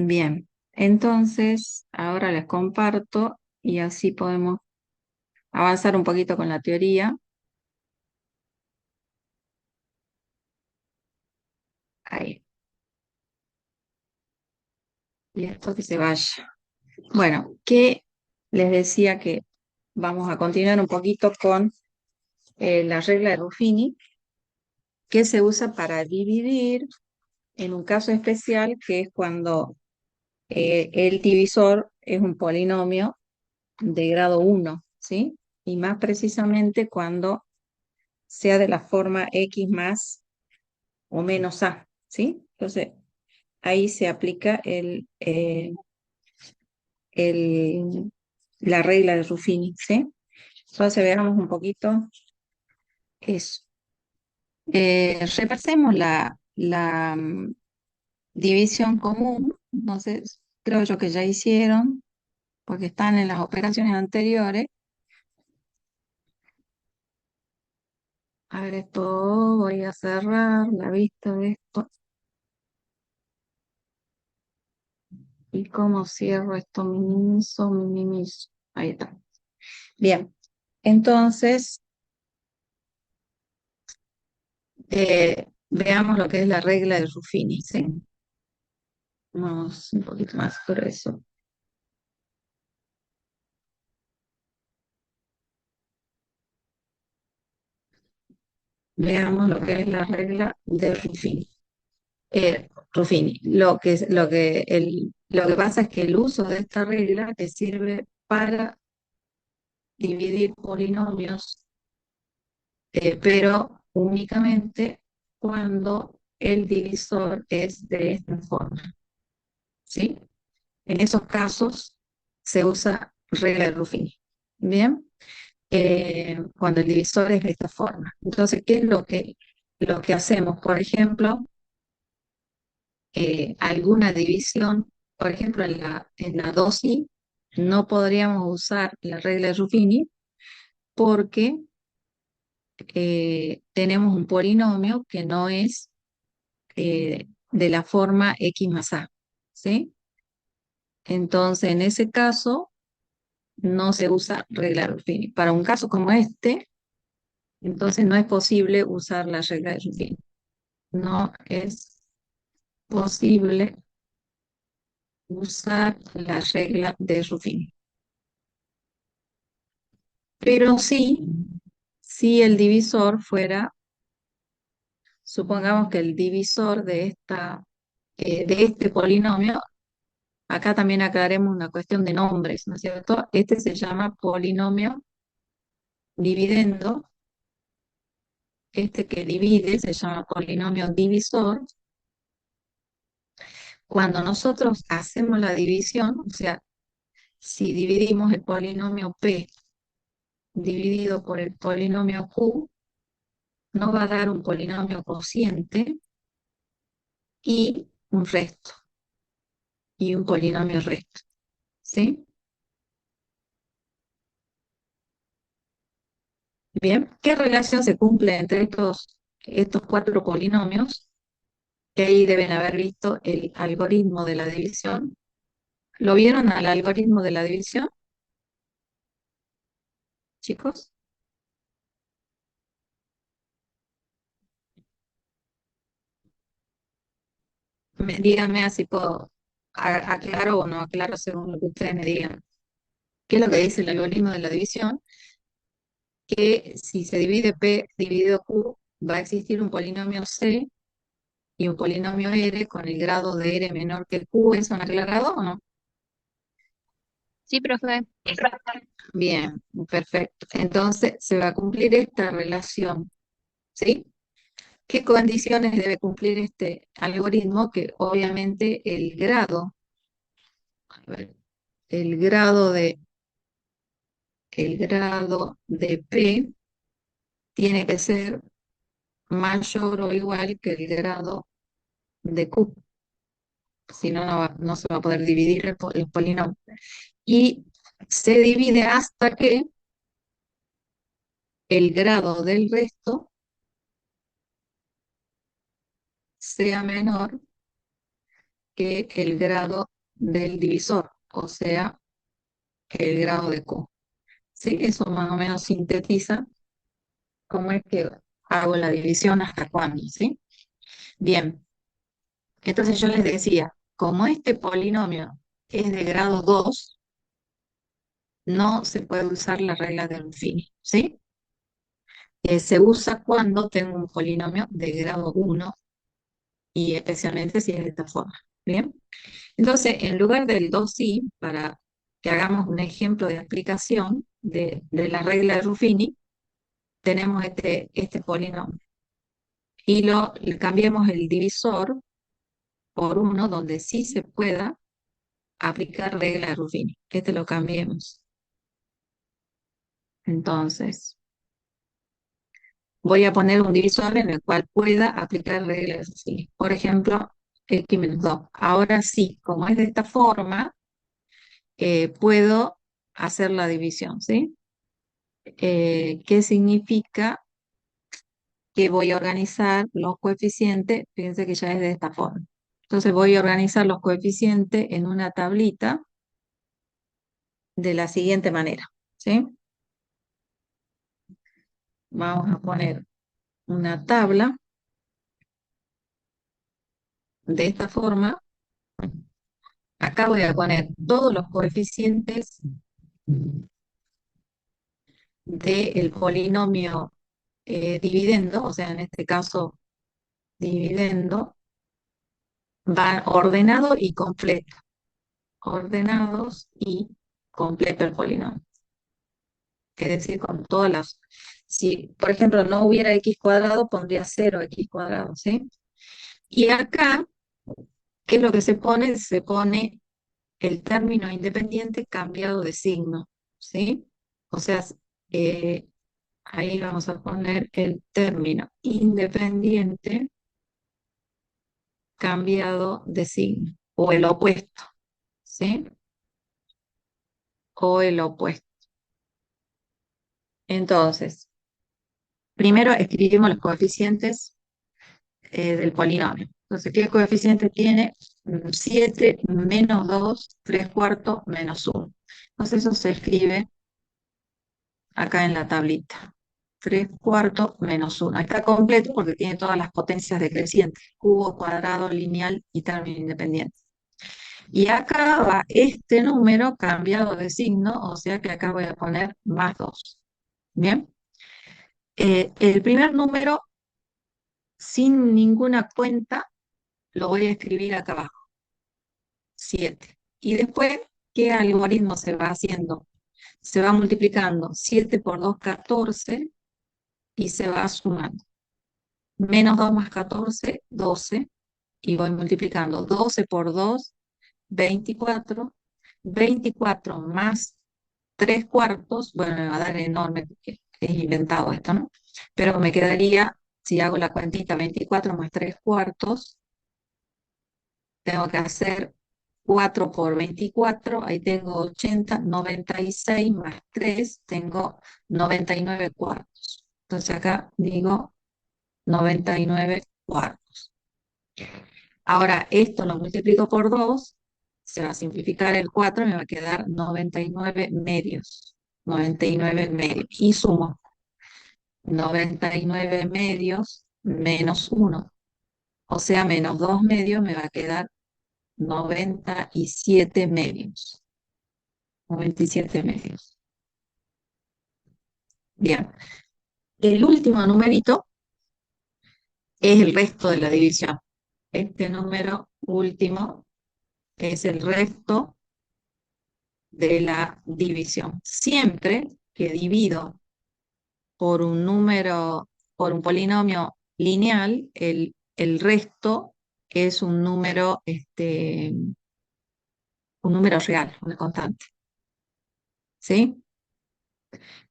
Bien, entonces ahora les comparto y así podemos avanzar un poquito con la teoría. Ahí, y esto que se vaya. Bueno, que les decía que vamos a continuar un poquito con la regla de Ruffini, que se usa para dividir en un caso especial, que es cuando el divisor es un polinomio de grado 1, ¿sí? Y más precisamente cuando sea de la forma x más o menos a, ¿sí? Entonces, ahí se aplica el, la regla de Ruffini, ¿sí? Entonces, veamos un poquito eso. Repasemos la división común, entonces creo yo que ya hicieron, porque están en las operaciones anteriores. A ver, esto voy a cerrar la vista de esto. ¿Y cómo cierro esto? Minimizo, minimizo. Ahí está. Bien, entonces veamos lo que es la regla de Ruffini, ¿sí? Vamos un poquito más grueso. Veamos lo que es la regla de Ruffini. Ruffini, lo que pasa es que el uso de esta regla te sirve para dividir polinomios, pero únicamente cuando el divisor es de esta forma, ¿sí? En esos casos se usa regla de Ruffini. Bien, cuando el divisor es de esta forma. Entonces, ¿qué es lo que hacemos? Por ejemplo, alguna división, por ejemplo, en la dosis, no podríamos usar la regla de Ruffini porque tenemos un polinomio que no es de la forma x más a, ¿sí? Entonces, en ese caso, no se usa regla de Ruffini. Para un caso como este, entonces no es posible usar la regla de Ruffini. No es posible usar la regla de Ruffini. Pero sí, si el divisor fuera, supongamos que el divisor de este polinomio, acá también aclaremos una cuestión de nombres, ¿no es cierto? Este se llama polinomio dividendo, este que divide se llama polinomio divisor. Cuando nosotros hacemos la división, o sea, si dividimos el polinomio P dividido por el polinomio Q, nos va a dar un polinomio cociente y un resto, y un polinomio resto, ¿sí? Bien, ¿qué relación se cumple entre estos cuatro polinomios? Que ahí deben haber visto el algoritmo de la división. ¿Lo vieron al algoritmo de la división, chicos? Díganme así puedo aclaro o no aclaro según lo que ustedes me digan. ¿Qué es lo que dice el algoritmo de la división? Que si se divide P dividido Q, va a existir un polinomio C y un polinomio R con el grado de R menor que Q. ¿Eso han aclarado o no? Sí, profe. Bien, perfecto. Entonces se va a cumplir esta relación, ¿sí? ¿Qué condiciones debe cumplir este algoritmo? Que obviamente a ver, el grado de, el grado de P tiene que ser mayor o igual que el grado de Q. Si no, no se va a poder dividir el polinomio. Y se divide hasta que el grado del resto sea menor que el grado del divisor, o sea, el grado de Q. ¿Sí? Eso más o menos sintetiza cómo es que hago la división hasta cuándo, ¿sí? Bien, entonces yo les decía, como este polinomio es de grado 2, no se puede usar la regla de Ruffini, ¿sí? Se usa cuando tengo un polinomio de grado 1 y especialmente si es de esta forma, ¿bien? Entonces, en lugar del 2i, para que hagamos un ejemplo de aplicación de la regla de Ruffini, tenemos este polinomio. Y le cambiemos el divisor por uno donde sí se pueda aplicar regla de Ruffini. Este lo cambiemos. Entonces, voy a poner un divisor en el cual pueda aplicar regla de Ruffini. Por ejemplo, x menos 2. Ahora sí, como es de esta forma, puedo hacer la división, ¿sí? ¿Qué significa? Que voy a organizar los coeficientes, fíjense que ya es de esta forma. Entonces voy a organizar los coeficientes en una tablita de la siguiente manera, ¿sí? Vamos a poner una tabla de esta forma. Acá voy a poner todos los coeficientes del polinomio dividendo, o sea, en este caso dividendo, va ordenado y completo. Ordenados y completo el polinomio. Es decir, con todas las... Si, por ejemplo, no hubiera x cuadrado, pondría 0x cuadrado, ¿sí? Y acá, ¿qué es lo que se pone? Se pone el término independiente cambiado de signo, ¿sí? O sea, eh, ahí vamos a poner el término independiente cambiado de signo, o el opuesto, ¿sí? O el opuesto. Entonces, primero escribimos los coeficientes del polinomio. Entonces, ¿qué coeficiente tiene? 7 menos 2 3 cuartos menos 1. Entonces, eso se escribe acá en la tablita. 3 cuartos menos 1. Está completo porque tiene todas las potencias decrecientes, cubo, cuadrado, lineal y término independiente. Y acá va este número cambiado de signo, o sea que acá voy a poner más 2. Bien. El primer número, sin ninguna cuenta, lo voy a escribir acá abajo. 7. Y después, ¿qué algoritmo se va haciendo? Se va multiplicando 7 por 2, 14, y se va sumando. Menos 2 más 14, 12, y voy multiplicando 12 por 2, 24, 24 más 3 cuartos, bueno, me va a dar enorme porque es inventado esto, ¿no? Pero me quedaría, si hago la cuentita, 24 más 3 cuartos, tengo que hacer 4 por 24, ahí tengo 80, 96 más 3, tengo 99 cuartos. Entonces acá digo 99 cuartos. Ahora esto lo multiplico por 2, se va a simplificar el 4 y me va a quedar 99 medios. 99 medios. Y sumo 99 medios menos 1. O sea, menos 2 medios me va a quedar 97 medios. 97 medios. Bien. El último numerito es el resto de la división. Este número último es el resto de la división. Siempre que divido por un número, por un polinomio lineal, el resto es un número real, una constante. ¿Sí?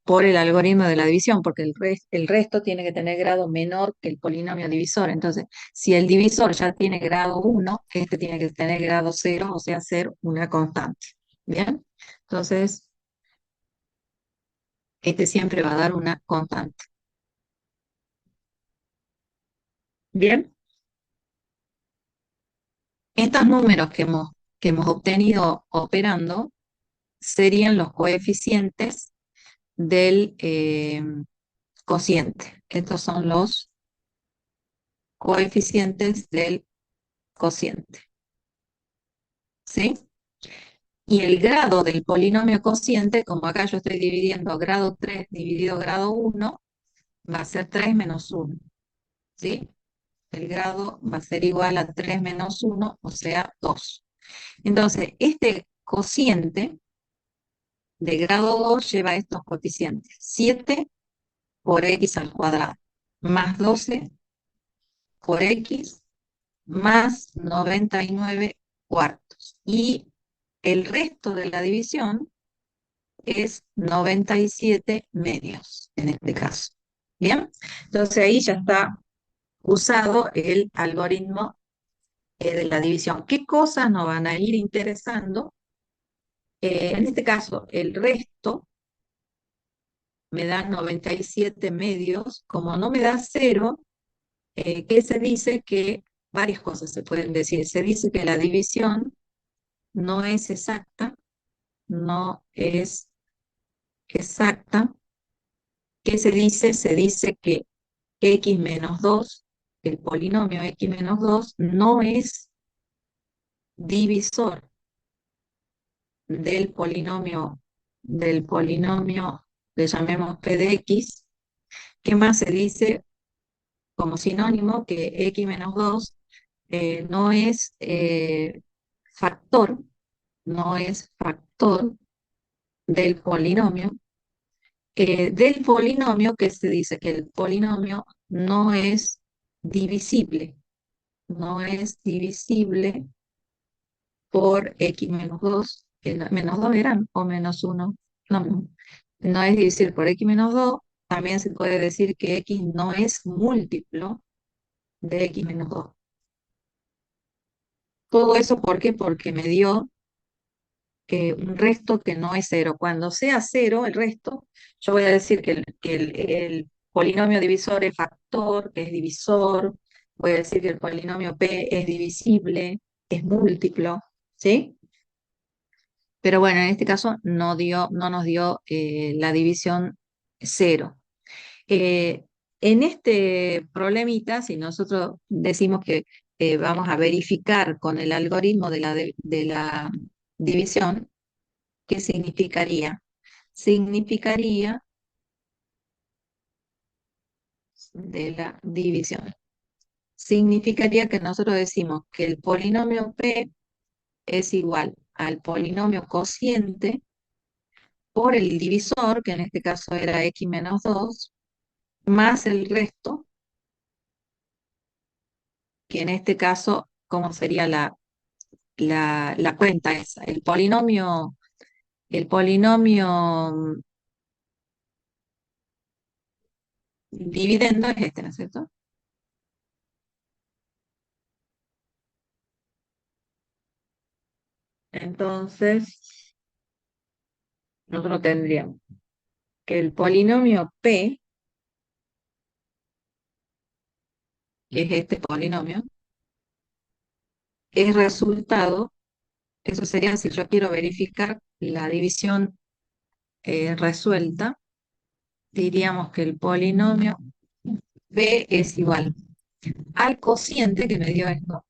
Por el algoritmo de la división, porque el resto tiene que tener grado menor que el polinomio divisor. Entonces, si el divisor ya tiene grado 1, este tiene que tener grado 0, o sea, ser una constante. ¿Bien? Entonces, este siempre va a dar una constante. Bien, estos números que hemos que hemos obtenido operando serían los coeficientes del cociente. Estos son los coeficientes del cociente, ¿sí? Y el grado del polinomio cociente, como acá yo estoy dividiendo grado 3 dividido grado 1, va a ser 3 menos 1, ¿sí? El grado va a ser igual a 3 menos 1, o sea, 2. Entonces, este cociente de grado 2 lleva estos coeficientes: 7 por x al cuadrado, más 12 por x, más 99 cuartos. Y el resto de la división es 97 medios, en este caso. ¿Bien? Entonces ahí ya está usado el algoritmo de la división. ¿Qué cosas nos van a ir interesando? En este caso, el resto me da 97 medios. Como no me da cero, ¿qué se dice? Que varias cosas se pueden decir. Se dice que la división no es exacta, no es exacta. ¿Qué se dice? Se dice que x menos 2, el polinomio x menos 2, no es divisor del polinomio que llamemos p de x. ¿Qué más se dice como sinónimo? Que x menos 2 no es factor, no es factor del polinomio que se dice que el polinomio no es divisible, no es divisible por x menos 2, que menos 2 eran, o menos 1, no, no es divisible por x menos 2. También se puede decir que x no es múltiplo de x menos 2. Todo eso, ¿por qué? Porque me dio un resto que no es cero. Cuando sea cero el resto, yo voy a decir que el polinomio divisor es factor, que es divisor. Voy a decir que el polinomio p es divisible, es múltiplo, ¿sí? Pero bueno, en este caso no nos dio la división cero. Eh, en este problemita, si nosotros decimos que vamos a verificar con el algoritmo de la división, ¿qué significaría? Significaría de la división. Significaría que nosotros decimos que el polinomio p es igual al polinomio cociente por el divisor, que en este caso era x menos 2, más el resto, que en este caso, ¿cómo sería la cuenta esa? El polinomio dividendo es este, ¿no es cierto? Entonces, nosotros tendríamos que el polinomio P, que es este polinomio, es resultado. Eso sería si yo quiero verificar la división resuelta, diríamos que el polinomio P es igual al cociente que me dio esto,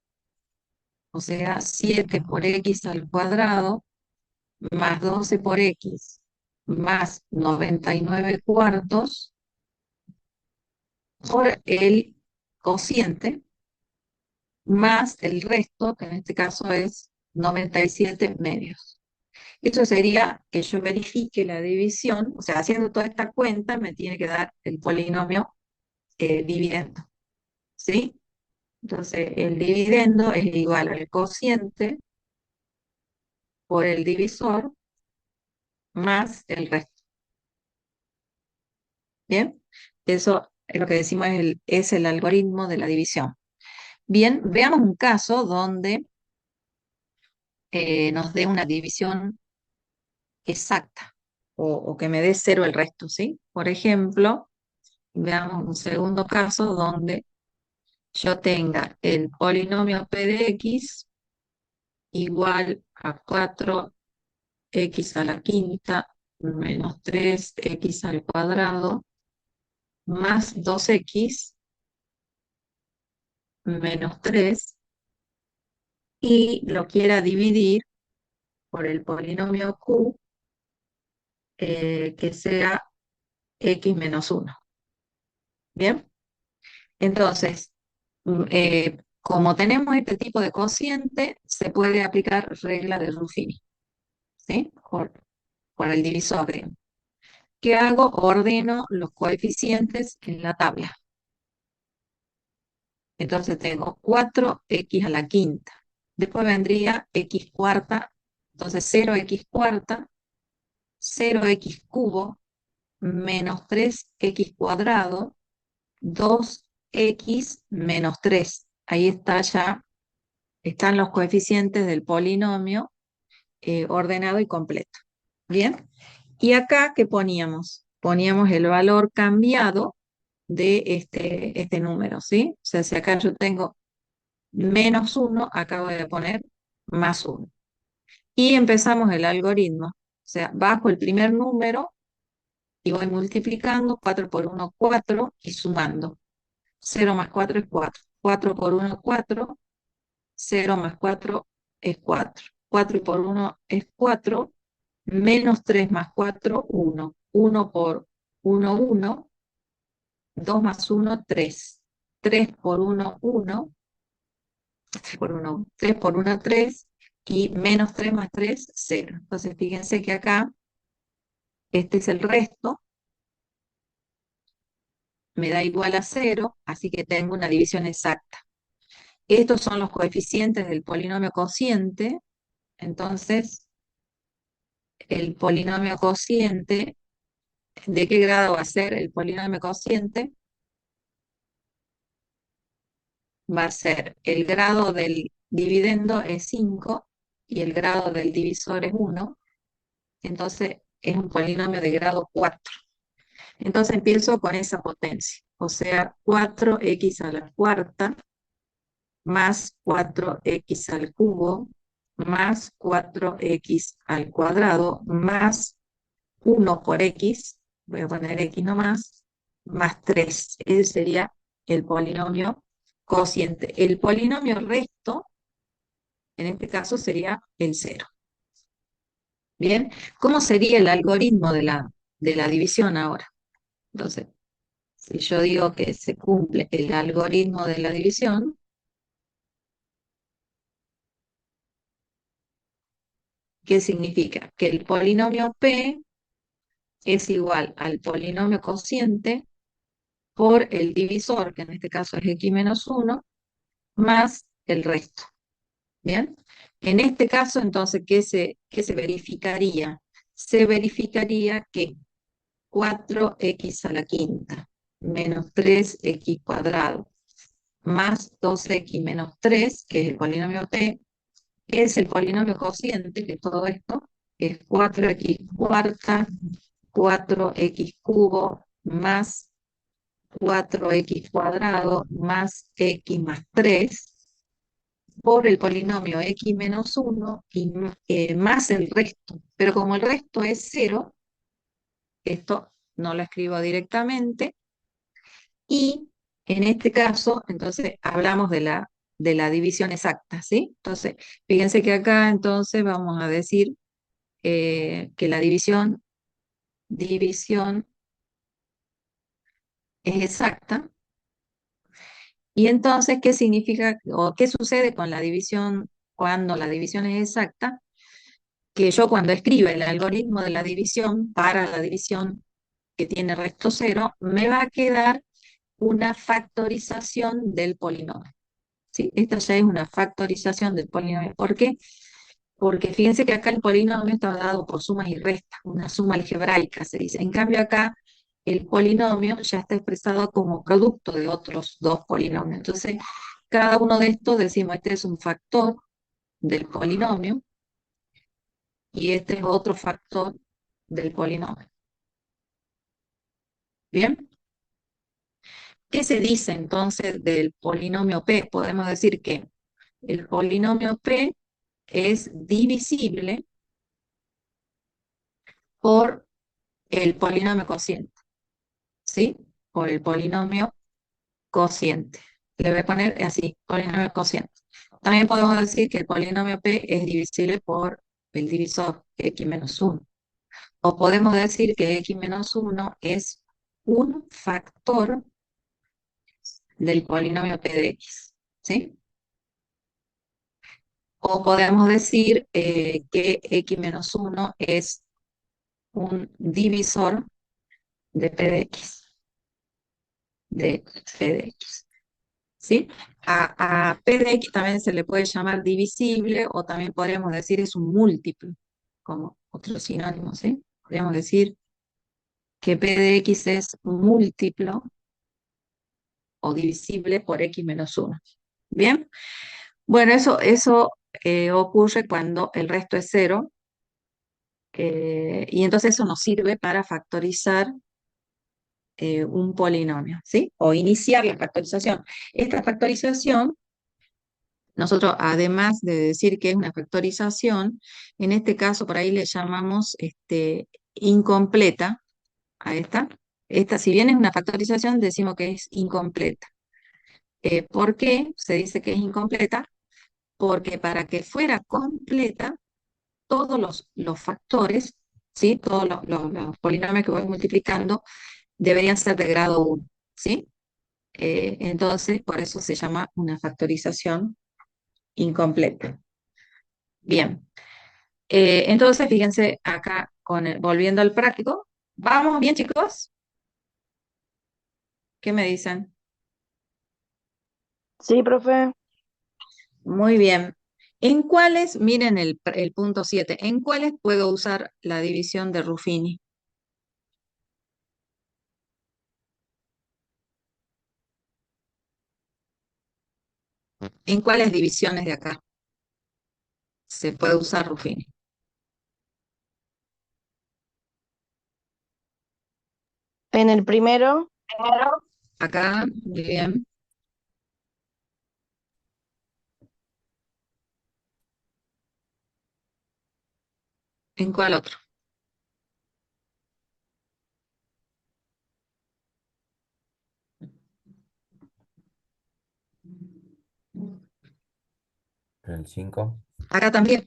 o sea, 7 por x al cuadrado más 12 por x más 99 cuartos por el cociente más el resto, que en este caso es 97 medios. Esto sería que yo verifique la división, o sea, haciendo toda esta cuenta me tiene que dar el polinomio dividendo, ¿sí? Entonces, el dividendo es igual al cociente por el divisor más el resto, ¿bien? Eso es lo que decimos es el algoritmo de la división. Bien, veamos un caso donde nos dé una división exacta o que me dé cero el resto, ¿sí? Por ejemplo, veamos un segundo caso donde yo tenga el polinomio p de x igual a 4x a la quinta menos 3x al cuadrado más 2x menos 3 y lo quiera dividir por el polinomio q que sea x menos 1. ¿Bien? Entonces, como tenemos este tipo de cociente, se puede aplicar regla de Ruffini, ¿sí? Por el divisor, digamos. ¿Qué hago? Ordeno los coeficientes en la tabla. Entonces tengo 4x a la quinta. Después vendría x cuarta. Entonces 0x cuarta, 0x cubo, menos 3x cuadrado, 2x menos 3. Ahí está ya, están los coeficientes del polinomio ordenado y completo. ¿Bien? Y acá, ¿qué poníamos? Poníamos el valor cambiado de este número, ¿sí? O sea, si acá yo tengo menos 1, acabo de poner más 1. Y empezamos el algoritmo. O sea, bajo el primer número y voy multiplicando 4 por 1, 4 y sumando. 0 más 4 es 4. 4 por 1, 4. 0 más 4 es 4. 4 por 1 es 4. Menos 3 más 4, 1. 1 por 1, 1. 2 más 1, 3. 3 por 1, 1. 3 por 1, 3 por 1, 3. Y menos 3 más 3, 0. Entonces, fíjense que acá, este es el resto, me da igual a 0, así que tengo una división exacta. Estos son los coeficientes del polinomio cociente. Entonces, el polinomio cociente, ¿de qué grado va a ser el polinomio cociente? Va a ser el grado del dividendo es 5 y el grado del divisor es 1. Entonces, es un polinomio de grado 4. Entonces empiezo con esa potencia, o sea, 4x a la cuarta más 4x al cubo más 4x al cuadrado más 1 por x, voy a poner x nomás, más 3. Ese sería el polinomio cociente. El polinomio resto, en este caso, sería el 0. Bien, ¿cómo sería el algoritmo de la división ahora? Entonces, si yo digo que se cumple el algoritmo de la división, ¿qué significa? Que el polinomio P es igual al polinomio cociente por el divisor, que en este caso es x menos 1, más el resto. ¿Bien? En este caso, entonces, ¿qué se verificaría? Se verificaría que 4x a la quinta menos 3x cuadrado más 2x menos 3, que es el polinomio t, es el polinomio cociente, que todo esto es 4x cuarta, 4x cubo más 4x cuadrado más x más 3 por el polinomio x menos 1 y más el resto. Pero como el resto es 0, esto no lo escribo directamente. Y en este caso, entonces, hablamos de la división exacta, ¿sí? Entonces, fíjense que acá, entonces, vamos a decir que la división es exacta. Y entonces, ¿qué significa o qué sucede con la división cuando la división es exacta? Que yo cuando escriba el algoritmo de la división para la división que tiene resto cero, me va a quedar una factorización del polinomio. ¿Sí? Esta ya es una factorización del polinomio. ¿Por qué? Porque fíjense que acá el polinomio está dado por sumas y restas, una suma algebraica se dice. En cambio acá el polinomio ya está expresado como producto de otros dos polinomios. Entonces, cada uno de estos decimos, este es un factor del polinomio y este es otro factor del polinomio. ¿Bien? ¿Qué se dice entonces del polinomio P? Podemos decir que el polinomio P es divisible por el polinomio cociente, ¿sí? Por el polinomio cociente. Le voy a poner así, polinomio cociente. También podemos decir que el polinomio P es divisible por el divisor x menos 1. O podemos decir que x menos 1 es un factor del polinomio P de x, ¿sí? O podemos decir que x menos 1 es un divisor de P de x, de P de x, ¿sí? A P de x también se le puede llamar divisible o también podríamos decir es un múltiplo, como otro sinónimo, ¿sí? Podríamos decir que P de x es múltiplo o divisible por x menos 1. ¿Bien? Bueno, eso ocurre cuando el resto es cero, y entonces eso nos sirve para factorizar un polinomio, ¿sí? O iniciar la factorización. Esta factorización, nosotros además de decir que es una factorización, en este caso por ahí le llamamos incompleta a esta. Esta, si bien es una factorización, decimos que es incompleta. ¿Por qué se dice que es incompleta? Porque para que fuera completa, todos los factores, ¿sí? Todos los polinomios que voy multiplicando deberían ser de grado 1, ¿sí? Entonces, por eso se llama una factorización incompleta. Bien, entonces fíjense acá, volviendo al práctico, ¿vamos bien, chicos? ¿Qué me dicen? Sí, profe. Muy bien. ¿En cuáles, miren el punto 7, en cuáles puedo usar la división de Ruffini? ¿En cuáles divisiones de acá se puede usar Ruffini? En el primero, Acá, muy bien. ¿En cuál otro? El 5. Acá también.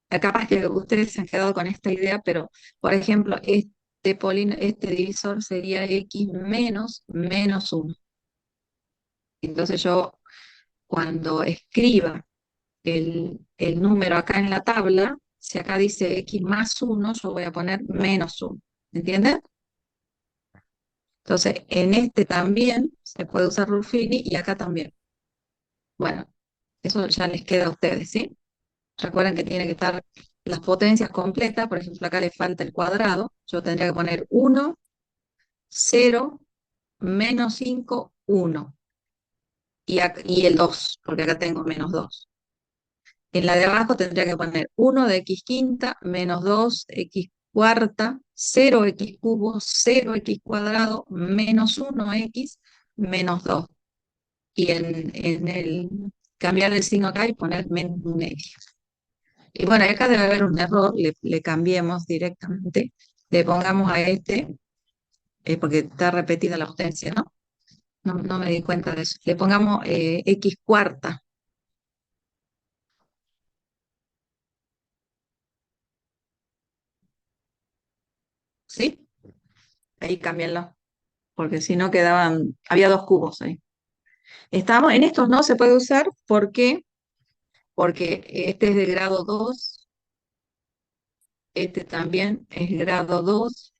Capaz que ustedes se han quedado con esta idea, pero por ejemplo, este divisor sería x menos 1. Entonces yo cuando escriba el número acá en la tabla, si acá dice x más 1, yo voy a poner menos 1. ¿Entienden? Entonces en este también se puede usar Ruffini y acá también. Bueno, eso ya les queda a ustedes, ¿sí? Recuerden que tiene que estar las potencias completas, por ejemplo, acá le falta el cuadrado, yo tendría que poner 1, 0, menos 5, 1, y el 2, porque acá tengo menos 2. En la de abajo tendría que poner 1 de x quinta, menos 2 x cuarta, 0 x cubo, 0 x cuadrado, menos 1 x, menos 2. Y en el cambiar el signo acá y poner menos 1 x. Y bueno, acá debe haber un error, le cambiemos directamente, le pongamos a este, porque está repetida la potencia, ¿no? No me di cuenta de eso. Le pongamos x cuarta, ¿sí? Ahí cámbienlo, porque si no quedaban, había dos cubos ahí. Estamos, en estos no se puede usar, ¿por qué? Porque este es de grado 2, este también es grado 2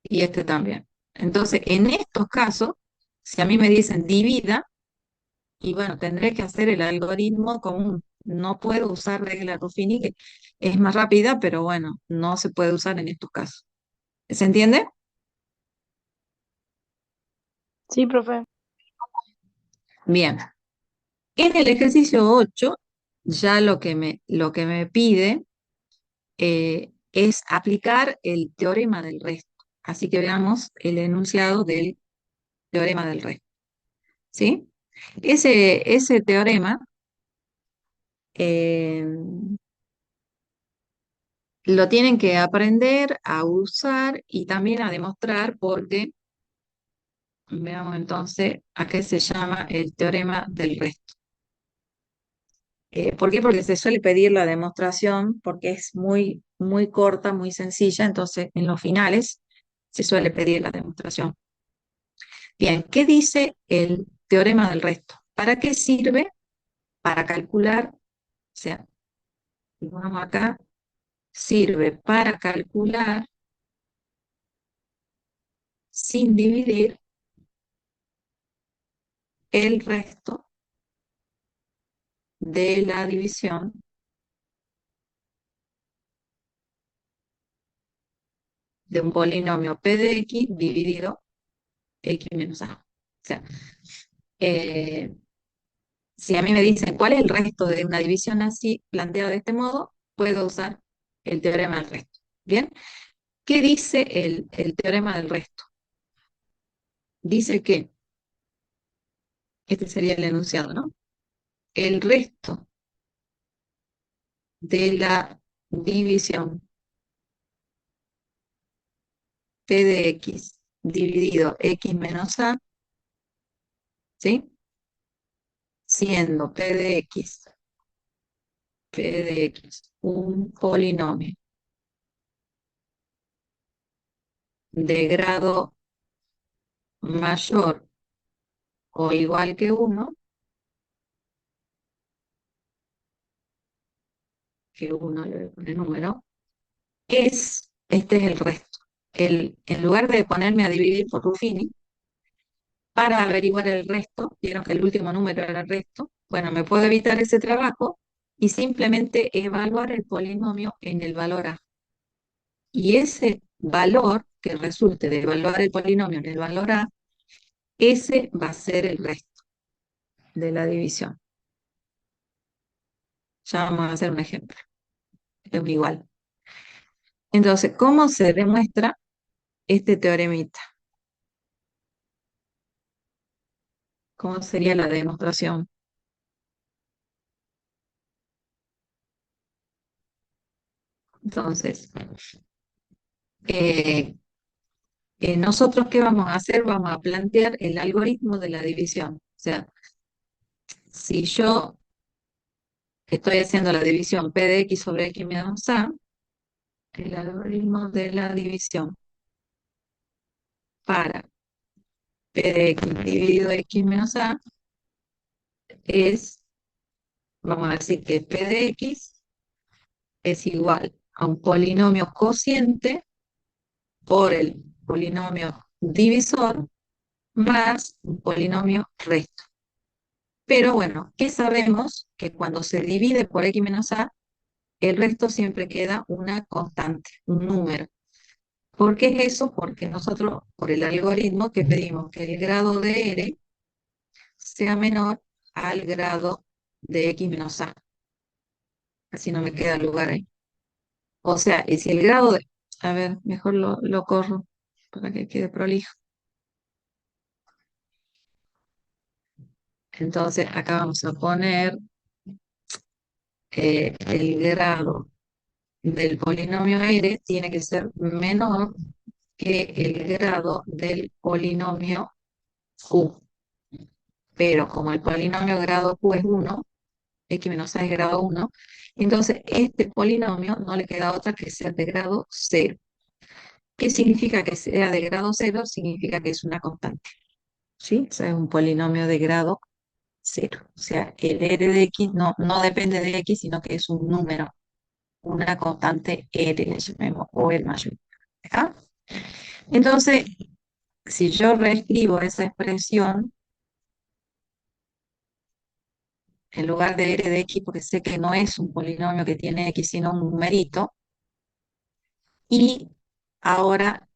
y este también. Entonces, en estos casos, si a mí me dicen divida, y bueno, tendré que hacer el algoritmo común. No puedo usar regla Ruffini, que es más rápida, pero bueno, no se puede usar en estos casos. ¿Se entiende? sí, profe. Bien. En el ejercicio 8 ya lo que me pide es aplicar el teorema del resto. Así que veamos el enunciado del teorema del resto. ¿Sí? Ese teorema, lo tienen que aprender a usar y también a demostrar porque, veamos entonces a qué se llama el teorema del resto. ¿Por qué? Porque se suele pedir la demostración porque es muy, muy corta, muy sencilla, entonces en los finales se suele pedir la demostración. Bien, ¿qué dice el teorema del resto? ¿Para qué sirve? Para calcular, o sea, vamos acá, sirve para calcular sin dividir el resto de la división de un polinomio p de x dividido x menos a. O sea, eh, si a mí me dicen cuál es el resto de una división así planteada de este modo, puedo usar el teorema del resto. ¿Bien? ¿Qué dice el teorema del resto? Dice que, este sería el enunciado, ¿no? El resto de la división p de x dividido x menos a, ¿sí? Siendo p de x un polinomio de grado mayor o igual que 1, que 1 le voy a poner número, este es el resto. En lugar de ponerme a dividir por Ruffini, para averiguar el resto, vieron que el último número era el resto, bueno, me puedo evitar ese trabajo y simplemente evaluar el polinomio en el valor a. Y ese valor que resulte de evaluar el polinomio en el valor a, ese va a ser el resto de la división. Ya vamos a hacer un ejemplo. Es igual. Entonces, ¿cómo se demuestra este teoremita? ¿Cómo sería la demostración? Entonces, eh, nosotros ¿qué vamos a hacer? Vamos a plantear el algoritmo de la división. O sea, si yo estoy haciendo la división p de x sobre x menos a, el algoritmo de la división para p de x dividido x menos a es, vamos a decir que p de x es igual a un polinomio cociente por el polinomio divisor más un polinomio resto. Pero bueno, ¿qué sabemos? Que cuando se divide por x menos a, el resto siempre queda una constante, un número. ¿Por qué es eso? Porque nosotros, por el algoritmo, que pedimos que el grado de R sea menor al grado de x menos a. Así no me queda lugar ahí. O sea, y si el grado de... A ver, mejor lo corro para que quede prolijo. Entonces, acá vamos a poner el grado del polinomio R tiene que ser menor que el grado del polinomio Q. Pero como el polinomio grado Q es 1, x menos a es grado 1, entonces este polinomio no le queda otra que ser de grado 0. ¿Qué significa que sea de grado 0? Significa que es una constante, ¿sí? O sea, es un polinomio de grado 0. O sea, el r de x no depende de x, sino que es un número, una constante r, le llamemos, o el mayor. ¿Está? Entonces, si yo reescribo esa expresión, en lugar de r de x, porque sé que no es un polinomio que tiene x, sino un numerito, y ahora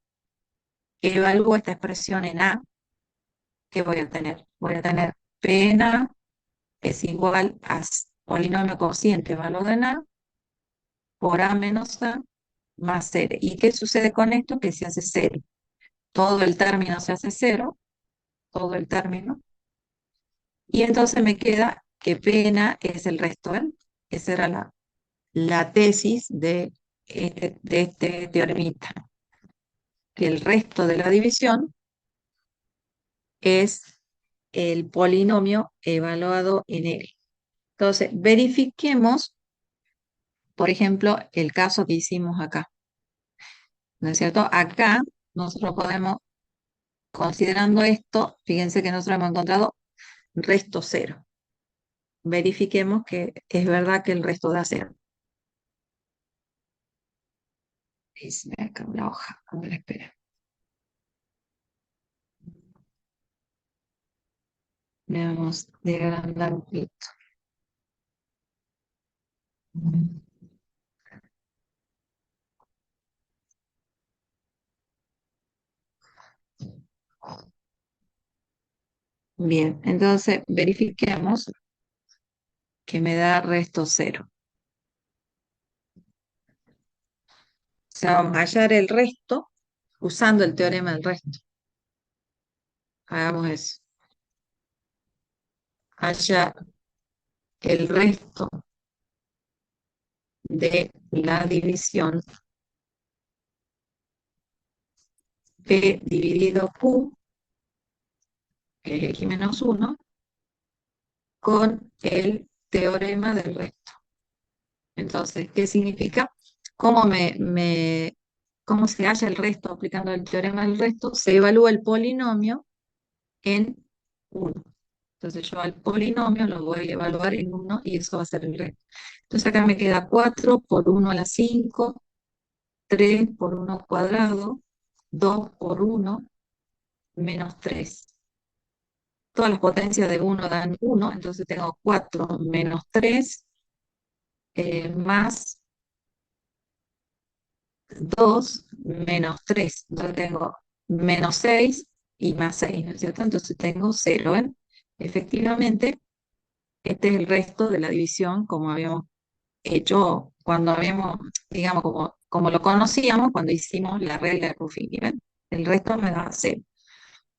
evalúo esta expresión en A, ¿qué voy a tener? Voy a tener P en A es igual a polinomio cociente valor de A por A menos A más 0. ¿Y qué sucede con esto? Que se hace 0. Todo el término se hace 0, todo el término, y entonces me queda que P en A es el resto, ¿ven? Esa era la tesis de de este teoremita, que el resto de la división es el polinomio evaluado en él. Entonces, verifiquemos, por ejemplo, el caso que hicimos acá. ¿No es cierto? Acá nosotros podemos, considerando esto, fíjense que nosotros hemos encontrado resto cero. Verifiquemos que es verdad que el resto da cero. Y se me acabó la hoja. A ver, espera. Le vamos a agrandar un poquito. Bien, entonces verifiquemos que me da resto cero. O sea, vamos a hallar el resto usando el teorema del resto. Hagamos eso. Hallar el resto de la división P dividido Q, que es X menos 1, con el teorema del resto. Entonces, ¿qué significa? ¿Cómo cómo se halla el resto aplicando el teorema del resto? Se evalúa el polinomio en 1. Entonces yo al polinomio lo voy a evaluar en 1 y eso va a ser el resto. Entonces acá me queda 4 por 1 a la 5, 3 por 1 cuadrado, 2 por 1 menos 3. Todas las potencias de 1 dan 1, entonces tengo 4 menos 3 más 2 menos 3. Entonces tengo menos 6 y más 6, ¿no es cierto? Entonces tengo 0, ¿ven? Efectivamente, este es el resto de la división como habíamos hecho cuando habíamos, digamos, como lo conocíamos cuando hicimos la regla de Ruffini, ¿ven? El resto me da 0.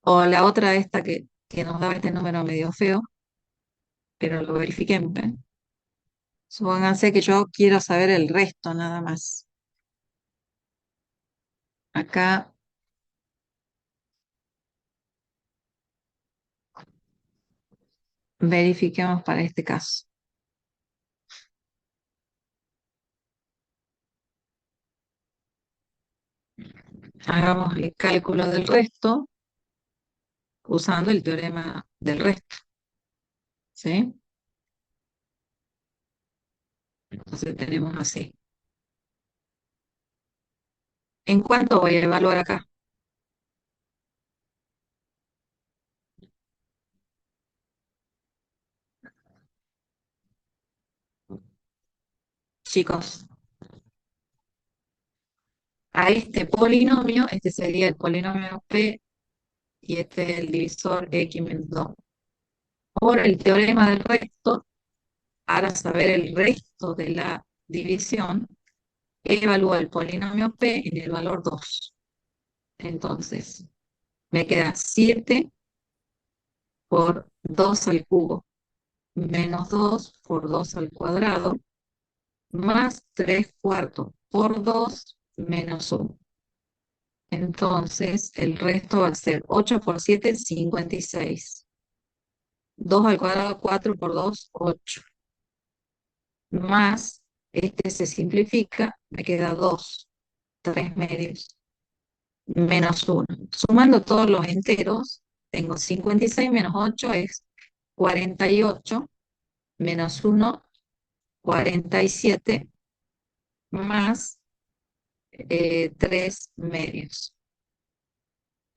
O la otra esta que nos da este número medio feo, pero lo verifiquemos, ¿ven? Supónganse que yo quiero saber el resto nada más. Acá verifiquemos para este caso. Hagamos el cálculo del resto usando el teorema del resto, ¿sí? Entonces tenemos así. ¿En cuánto voy a evaluar acá? Chicos, a este polinomio, este sería el polinomio P y este es el divisor X menos 2. Por el teorema del resto, para saber el resto de la división, evalúo el polinomio P en el valor 2. Entonces, me queda 7 por 2 al cubo, menos 2 por 2 al cuadrado, más 3 cuartos por 2 menos 1. Entonces, el resto va a ser 8 por 7, 56. 2 al cuadrado, 4 por 2, 8. Más, este se simplifica, me queda 2, 3 medios, menos 1. Sumando todos los enteros, tengo 56 menos 8 es 48, menos 1, 47, más 3 medios.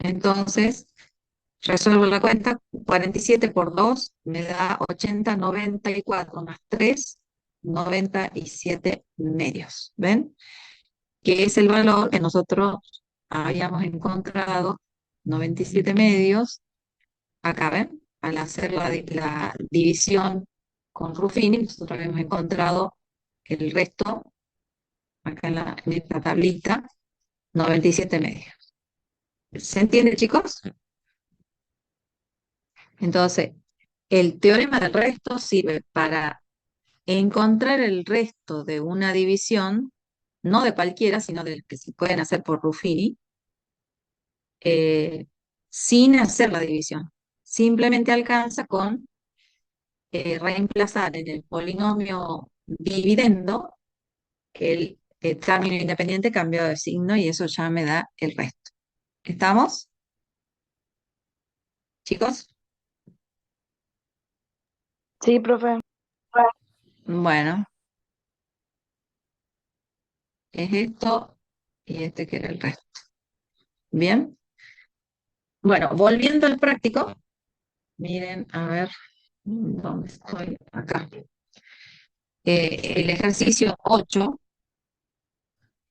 Entonces, resuelvo la cuenta, 47 por 2 me da 80, 94 más 3, 97 medios. ¿Ven? Que es el valor que nosotros habíamos encontrado, 97 medios. Acá ven, al hacer la división con Ruffini, nosotros habíamos encontrado el resto, acá en esta tablita, 97 medios. ¿Se entiende, chicos? Entonces, el teorema del resto sirve para encontrar el resto de una división no de cualquiera, sino de los que se pueden hacer por Ruffini, eh, sin hacer la división. Simplemente alcanza con reemplazar en el polinomio dividendo el término independiente cambiado de signo y eso ya me da el resto. ¿Estamos, chicos? Sí, profe. Bueno, es esto y este que era el resto. Bien. Bueno, volviendo al práctico, miren, a ver, ¿dónde estoy? Acá. El ejercicio 8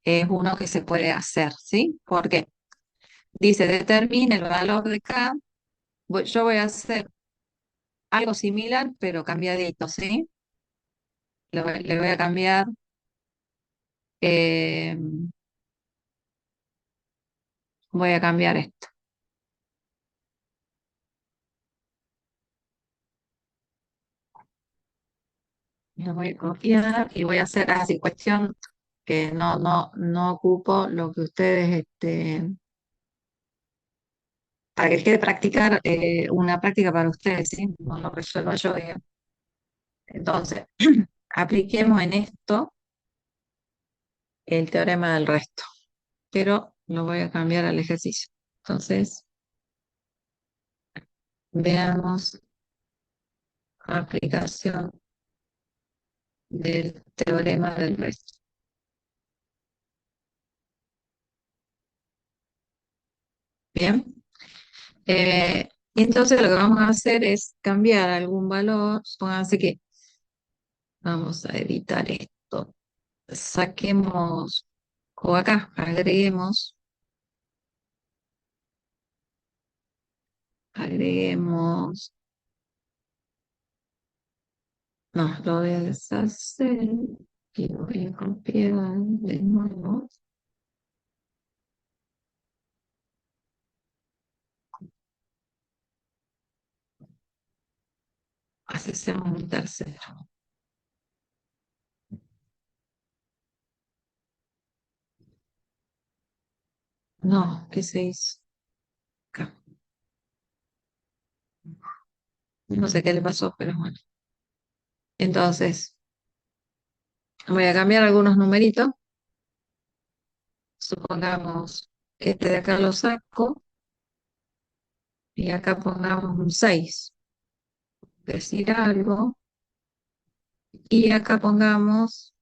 es uno que se puede hacer, ¿sí? Porque dice, determine el valor de K. Yo voy a hacer algo similar, pero cambiadito, ¿sí? Le voy a cambiar, eh, voy a cambiar esto. Lo voy a copiar y voy a hacer así, cuestión que no ocupo lo que ustedes, para que quede practicar, una práctica para ustedes, ¿sí? No lo resuelvo yo, digamos. Entonces, apliquemos en esto el teorema del resto, pero lo voy a cambiar al ejercicio. Entonces, veamos aplicación del teorema del resto. Bien. Entonces lo que vamos a hacer es cambiar algún valor. Supónganse que vamos a editar esto. Saquemos, o acá, agreguemos, no, lo voy a deshacer y lo voy a copiar de nuevo. Hacemos un tercero. No, ¿qué se hizo? Acá. No sé qué le pasó, pero bueno. Entonces, voy a cambiar algunos numeritos. Supongamos, este de acá lo saco y acá pongamos un 6, decir algo, y acá pongamos,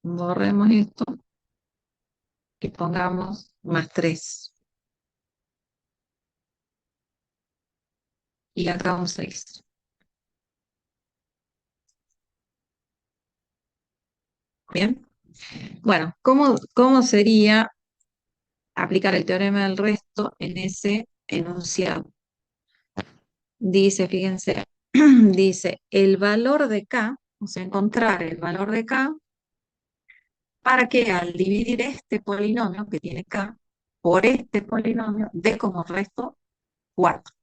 borremos esto y pongamos más 3 y acá un 6. Bien, bueno, ¿cómo sería aplicar el teorema del resto en ese enunciado? Dice, fíjense, dice el valor de K, o sea, encontrar el valor de K para que al dividir este polinomio que tiene K por este polinomio dé como resto 4.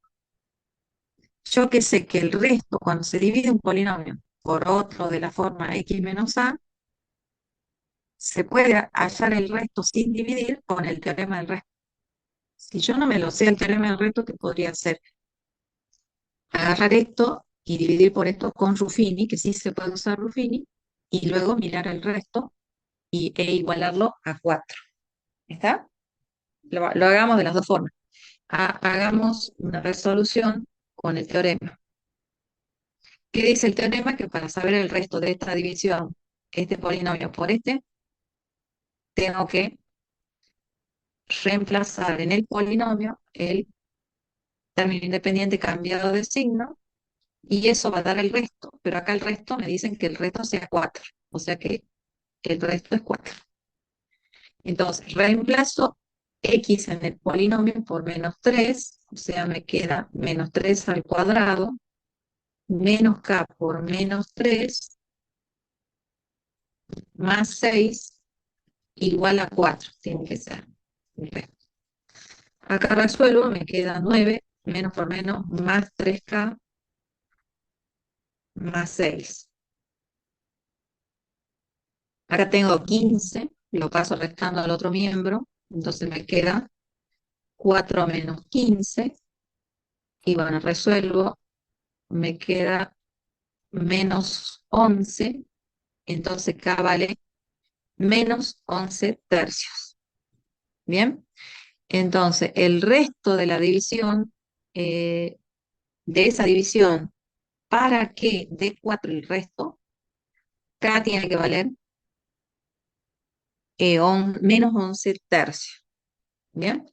Yo que sé que el resto, cuando se divide un polinomio por otro de la forma x menos a, se puede hallar el resto sin dividir con el teorema del resto. Si yo no me lo sé el teorema del resto, ¿qué podría hacer? Agarrar esto y dividir por esto con Ruffini, que sí se puede usar Ruffini, y luego mirar el resto e igualarlo a 4. ¿Está? Lo hagamos de las dos formas. Hagamos una resolución con el teorema. ¿Qué dice el teorema? Que para saber el resto de esta división, este polinomio por este, tengo que reemplazar en el polinomio el término independiente cambiado de signo y eso va a dar el resto. Pero acá el resto me dicen que el resto sea 4. O sea que el resto es 4. Entonces, reemplazo x en el polinomio por menos 3, o sea, me queda menos 3 al cuadrado, menos k por menos 3, más 6, igual a 4, tiene que ser. Acá resuelvo, me queda 9, menos por menos, más 3k, más 6. Acá tengo 15, lo paso restando al otro miembro, entonces me queda 4 menos 15, y bueno, resuelvo, me queda menos 11, entonces K vale menos 11 tercios. Bien, entonces el resto de la división, eh, de esa división, para que dé 4 el resto, K tiene que valer menos 11 tercios. Bien,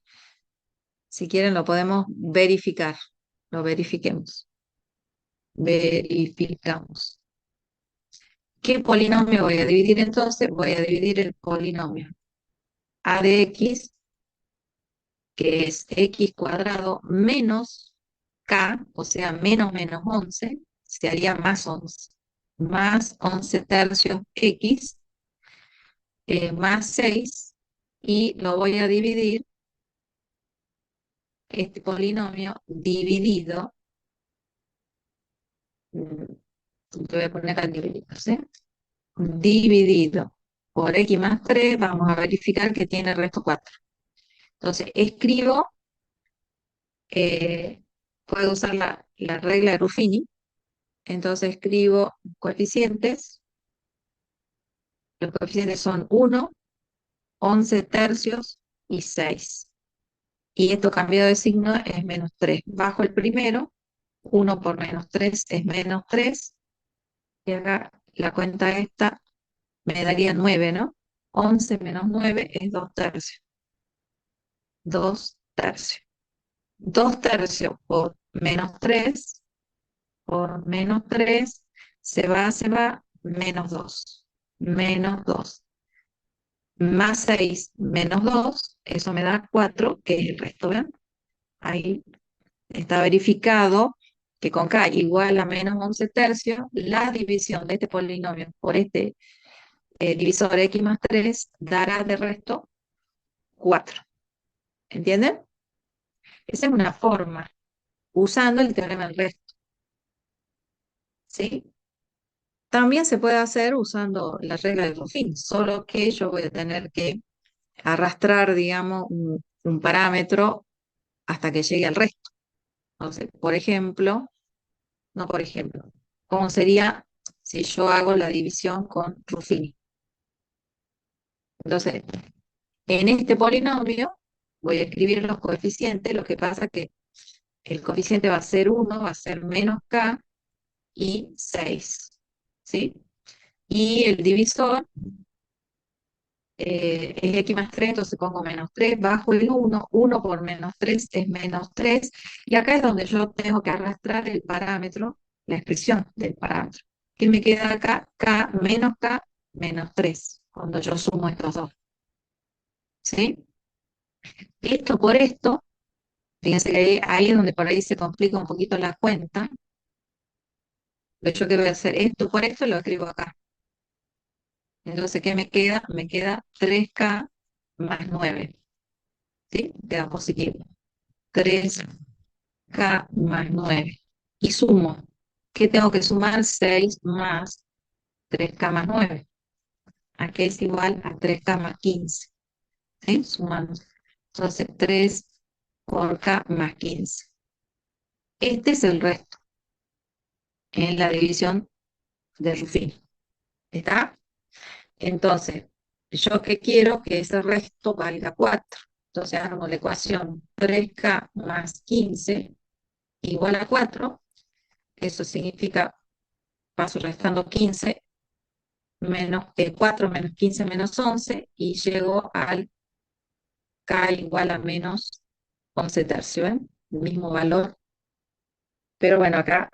si quieren lo podemos verificar, lo verifiquemos. Verificamos. ¿Qué polinomio voy a dividir entonces? Voy a dividir el polinomio a de x, que es x cuadrado menos k, o sea, menos menos 11, se haría más 11. Más 11 tercios x, más 6, y lo voy a dividir, este polinomio dividido, lo voy a poner acá dividido, ¿sí? Dividido por x más 3, vamos a verificar que tiene resto 4. Entonces, escribo, puedo usar la regla de Ruffini, entonces escribo coeficientes, los coeficientes son 1, 11 tercios y 6. Y esto cambiado de signo es menos 3. Bajo el primero, 1 por menos 3 es menos 3, y acá la cuenta esta me daría 9, ¿no? 11 menos 9 es 2 tercios. 2 tercios. 2 tercios por menos 3 se va, menos 2. Menos 2. Más 6 menos 2, eso me da 4, que es el resto, ¿ven? Ahí está verificado que con K igual a menos 11 tercios, la división de este polinomio por este divisor x más 3 dará de resto 4. ¿Entienden? Esa es una forma, usando el teorema del resto. ¿Sí? También se puede hacer usando la regla de Ruffin, solo que yo voy a tener que arrastrar, digamos, un parámetro hasta que llegue al resto. Entonces, por ejemplo, no por ejemplo, ¿cómo sería si yo hago la división con Ruffini? Entonces, en este polinomio voy a escribir los coeficientes, lo que pasa que el coeficiente va a ser 1, va a ser menos k y 6, ¿sí? Y el divisor es x más 3, entonces pongo menos 3 bajo el 1, 1 por menos 3 es menos 3, y acá es donde yo tengo que arrastrar el parámetro, la expresión del parámetro. ¿Qué me queda acá? K menos 3, cuando yo sumo estos dos. ¿Sí? Esto por esto, fíjense que ahí es donde por ahí se complica un poquito la cuenta. Pero yo qué voy a hacer, esto por esto lo escribo acá. Entonces, ¿qué me queda? Me queda 3k más 9. ¿Sí? Queda positivo. 3k más 9. Y sumo. ¿Qué tengo que sumar? 6 más 3k más 9. Aquí es igual a 3k más 15. ¿Sí? Sumamos. Entonces, 3 por k más 15. Este es el resto en la división de Ruffin. ¿Está? Entonces, yo que quiero que ese resto valga 4. Entonces hago la ecuación 3k más 15 igual a 4. Eso significa, paso restando 15 menos 4 menos 15 menos 11, y llego al k igual a menos 11 tercios, ¿eh? El mismo valor. Pero bueno, acá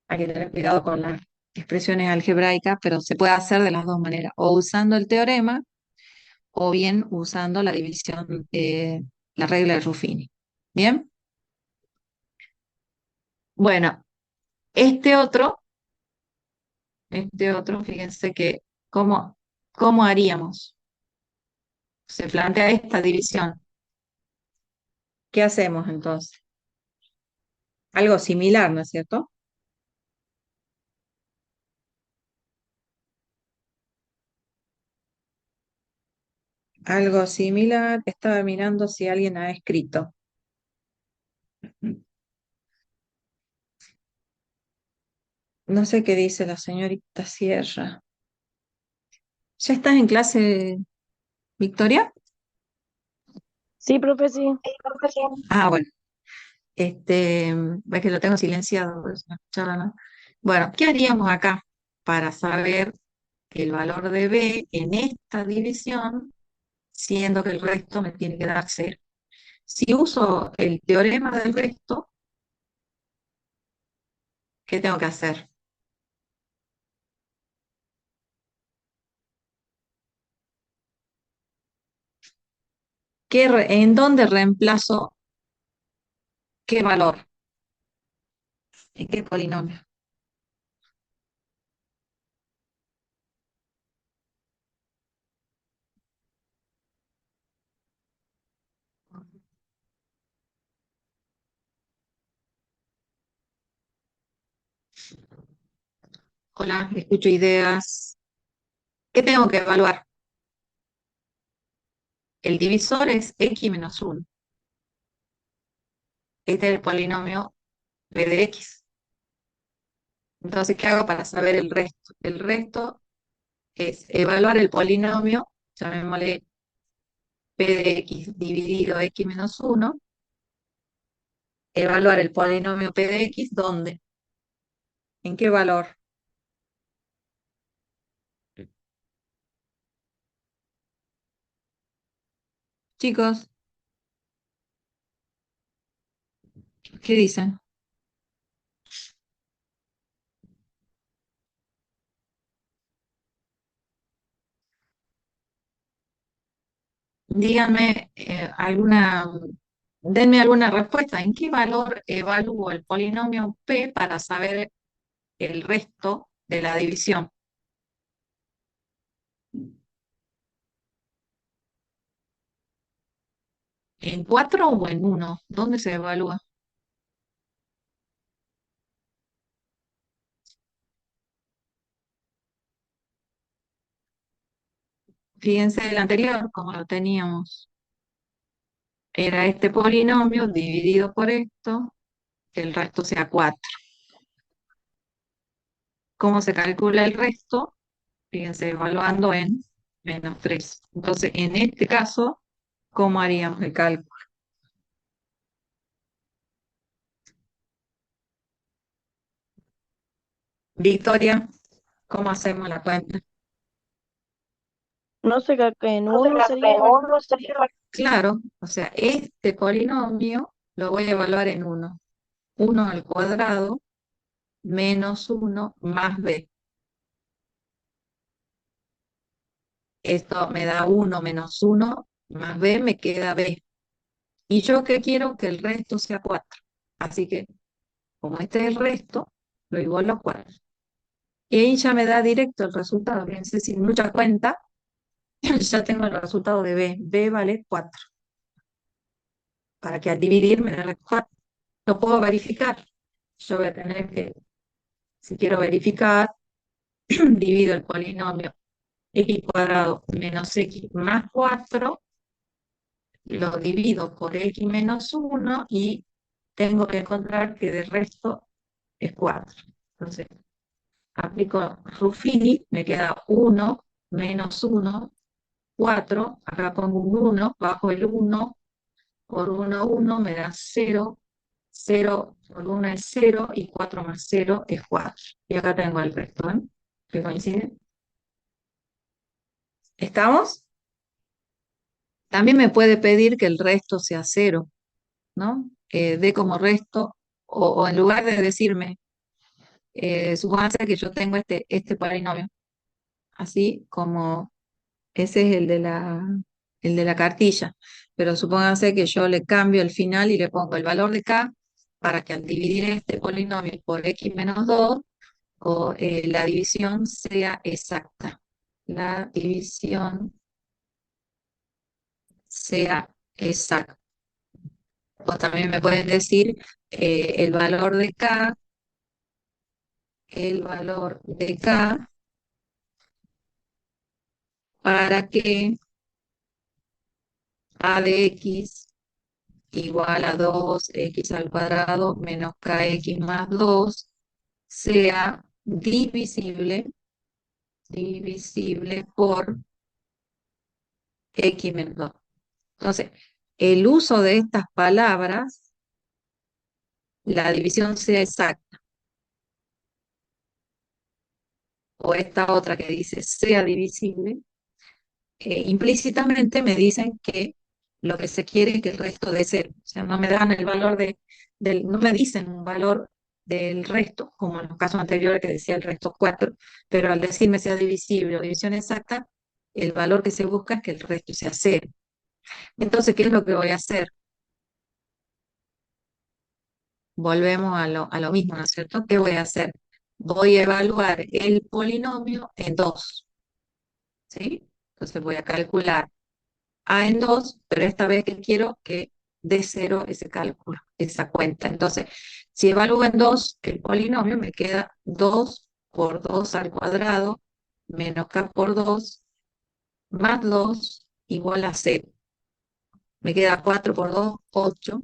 hay que tener cuidado con las expresiones algebraicas, pero se puede hacer de las dos maneras, o usando el teorema, o bien usando la división, la regla de Ruffini. ¿Bien? Bueno, este fíjense que, ¿cómo haríamos? Se plantea esta división. ¿Qué hacemos entonces? Algo similar, ¿no es cierto? algo similar. Estaba mirando si alguien ha escrito. No sé qué dice la señorita Sierra. ¿Ya estás en clase, Victoria? Sí, profe, sí. Ah, bueno. Ves que lo tengo silenciado, por eso no escuchaba nada. Bueno, ¿qué haríamos acá para saber el valor de B en esta división, siendo que el resto me tiene que dar cero? Si uso el teorema del resto, ¿qué tengo que hacer? ¿En dónde reemplazo qué valor? ¿En qué polinomio? Hola, escucho ideas. ¿Qué tengo que evaluar? El divisor es x menos 1. Este es el polinomio b de x. Entonces, ¿qué hago para saber el resto? El resto es evaluar el polinomio, llamémosle p de x dividido x menos 1, evaluar el polinomio p de x, ¿dónde? ¿En qué valor? Chicos, ¿qué dicen? Díganme denme alguna respuesta. ¿En qué valor evalúo el polinomio p para saber el resto de la división? ¿En 4 o en 1? ¿Dónde se evalúa? Fíjense el anterior, como lo teníamos. Era este polinomio dividido por esto, que el resto sea 4. ¿Cómo se calcula el resto? Fíjense, evaluando en menos 3. Entonces, en este caso, ¿cómo haríamos el cálculo? Victoria, ¿cómo hacemos la cuenta? No sé, que en uno sería. Claro, o sea, este polinomio lo voy a evaluar en 1. 1 al cuadrado menos 1 más b. Esto me da 1 menos 1 más b, me queda b. Y yo que quiero que el resto sea 4. Así que, como este es el resto, lo igualo a 4. Y ahí ya me da directo el resultado. Fíjense, sin mucha cuenta, ya tengo el resultado de b. b vale 4. Para que al dividir me dé 4. Lo puedo verificar. Yo voy a tener que, si quiero verificar, divido el polinomio x cuadrado menos x más 4, lo divido por x menos 1 y tengo que encontrar que de resto es 4. Entonces, aplico Ruffini, me queda 1 menos 1, 4. Acá pongo un 1, bajo el 1, por 1, 1 me da 0. 0 por 1 es 0 y 4 más 0 es 4. Y acá tengo el resto, ¿eh? ¿Que coincide? ¿Estamos? También me puede pedir que el resto sea 0, ¿no? Dé como resto, o en lugar de decirme, supóngase que yo tengo este polinomio, así como ese es el de la cartilla, pero supóngase que yo le cambio el final y le pongo el valor de k para que al dividir este polinomio por x menos 2, la división sea exacta. La división sea exacta. O también me pueden decir el valor de k, para que a de x igual a 2x al cuadrado menos kx más 2 sea divisible por x menos 2. Entonces, el uso de estas palabras, la división sea exacta, o esta otra que dice sea divisible, implícitamente me dicen que lo que se quiere es que el resto de cero. O sea, no me dan el valor no me dicen un valor del resto, como en los casos anteriores que decía el resto 4, pero al decirme sea divisible o división exacta, el valor que se busca es que el resto sea cero. Entonces, ¿qué es lo que voy a hacer? Volvemos a lo mismo, ¿no es cierto? ¿Qué voy a hacer? Voy a evaluar el polinomio en 2, ¿sí? Entonces voy a calcular A en 2, pero esta vez que quiero que dé cero ese cálculo, esa cuenta. Entonces, si evalúo en 2 el polinomio, me queda 2 por 2 al cuadrado menos k por 2 más 2 igual a cero. Me queda 4 por 2, 8,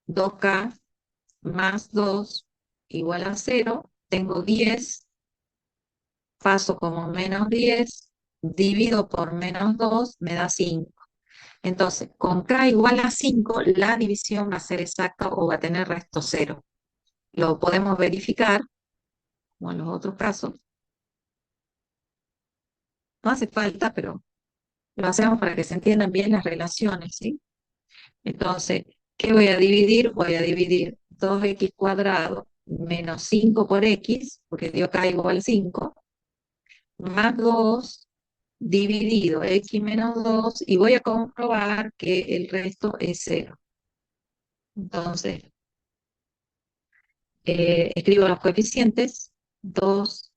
2k más 2 igual a cero. Tengo 10, paso como menos 10, divido por menos 2, me da 5. Entonces, con k igual a 5, la división va a ser exacta o va a tener resto cero. Lo podemos verificar, como en los otros casos. No hace falta, pero lo hacemos para que se entiendan bien las relaciones, ¿sí? Entonces, ¿qué voy a dividir? Voy a dividir 2x cuadrado menos 5 por x, porque dio k igual a 5, más 2 dividido x menos 2, y voy a comprobar que el resto es cero. Entonces, escribo los coeficientes, 2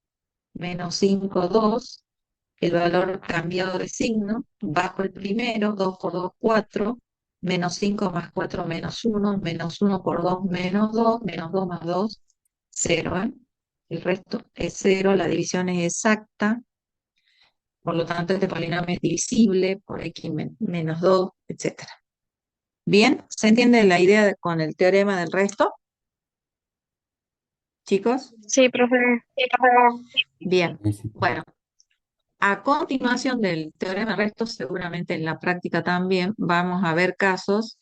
menos 5, 2, el valor cambiado de signo, bajo el primero, 2 por 2, 4, menos 5 más 4 menos uno por 2 menos 2 más 2, 0. El resto es 0, la división es exacta, por lo tanto este polinomio es divisible por x menos 2, etc. ¿Bien? ¿Se entiende la idea con el teorema del resto, chicos? Sí, profe. Bien. Sí, sí. Bueno, a continuación del teorema del resto, seguramente en la práctica también vamos a ver casos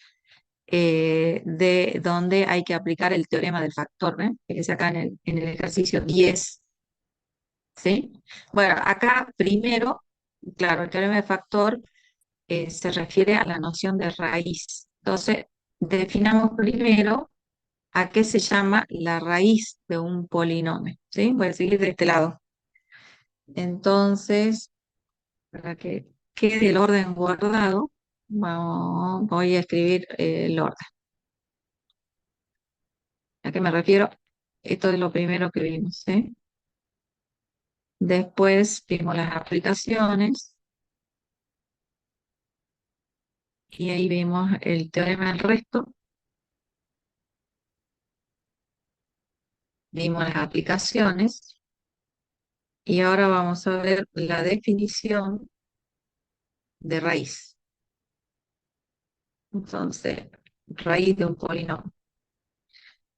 de donde hay que aplicar el teorema del factor, ¿eh? Que es acá en el ejercicio 10, ¿sí? Bueno, acá primero, claro, el teorema del factor se refiere a la noción de raíz. Entonces, definamos primero a qué se llama la raíz de un polinomio, ¿sí? Voy a seguir de este lado. Entonces, para que quede el orden guardado, voy a escribir el orden. ¿A qué me refiero? Esto es lo primero que vimos, ¿sí? Después vimos las aplicaciones y ahí vimos el teorema del resto, vimos las aplicaciones y ahora vamos a ver la definición de raíz. Entonces, raíz de un polinomio.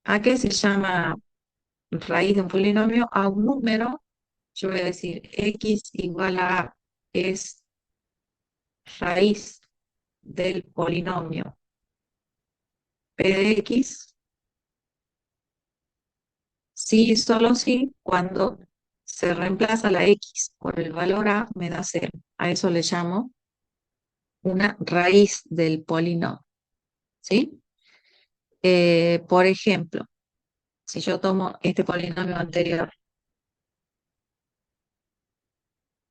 ¿A qué se llama raíz de un polinomio? A un número. Yo voy a decir x igual a es raíz del polinomio p de x, sí y solo sí, cuando se reemplaza la x por el valor a, me da cero. A eso le llamo una raíz del polinomio, ¿sí? Por ejemplo, si yo tomo este polinomio anterior,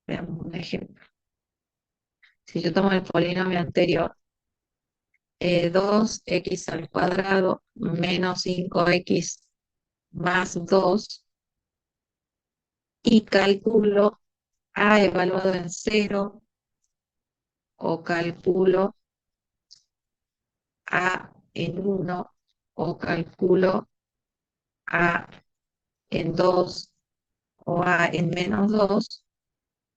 veamos un ejemplo. Si yo tomo el polinomio anterior, 2x al cuadrado menos 5x más 2 y calculo A evaluado en cero o calculo A en 1 o calculo A en 2 o A en menos 2,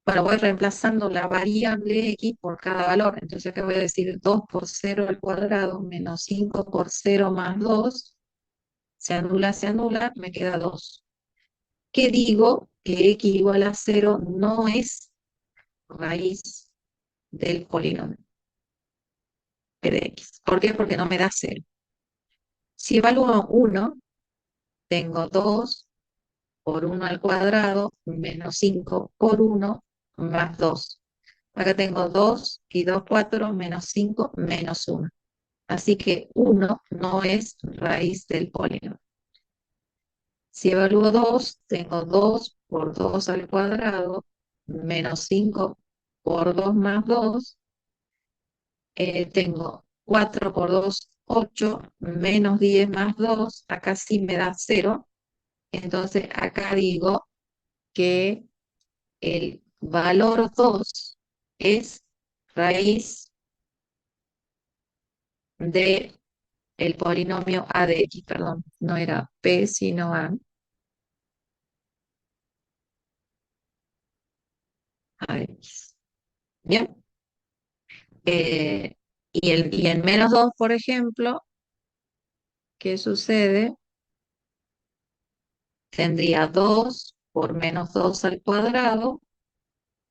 Bueno, voy reemplazando la variable x por cada valor. Entonces acá voy a decir 2 por 0 al cuadrado menos 5 por 0 más 2. Se anula, me queda 2. ¿Qué digo? Que x igual a 0 no es raíz del polinomio p de x. ¿Por qué? Porque no me da 0. Si evalúo 1, tengo 2 por 1 al cuadrado menos 5 por 1 más 2. Acá tengo 2 y 2, 4 menos 5 menos 1. Así que 1 no es raíz del polinomio. Si evalúo 2, tengo 2 por 2 al cuadrado menos 5 por 2 más 2. Tengo 4 por 2, 8, menos 10 más 2. Acá sí me da 0. Entonces acá digo que el valor 2 es raíz de el polinomio a de x, perdón, no era p sino a de x. Bien. Y en menos 2, por ejemplo, ¿qué sucede? Tendría 2 por menos 2 al cuadrado,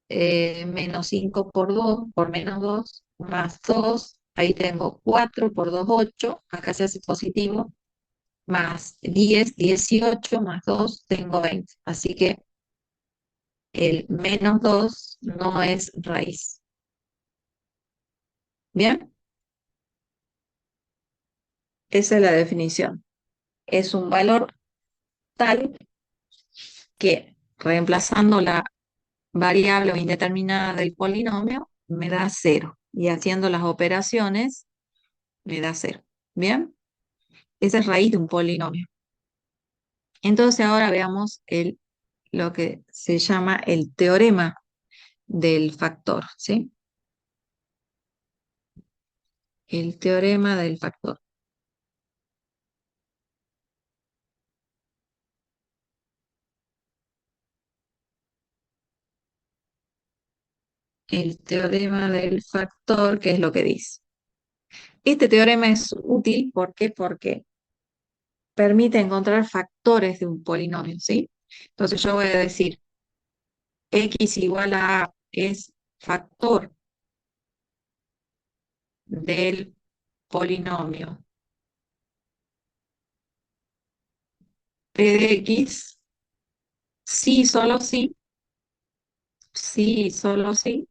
menos 5 por 2 por menos 2 más 2. Ahí tengo 4 por 2, 8. Acá se hace positivo. Más 10, 18 más 2, tengo 20. Así que el menos 2 no es raíz. Bien, esa es la definición. Es un valor tal que reemplazando la variable o indeterminada del polinomio me da 0. Y haciendo las operaciones me da 0. Bien, esa es raíz de un polinomio. Entonces ahora veamos lo que se llama el teorema del factor, ¿sí? El teorema del factor. El teorema del factor, ¿qué es lo que dice? Este teorema es útil, ¿por qué? Porque permite encontrar factores de un polinomio, ¿sí? Entonces yo voy a decir, x igual a es factor del polinomio p de x, sí, solo sí, solo sí,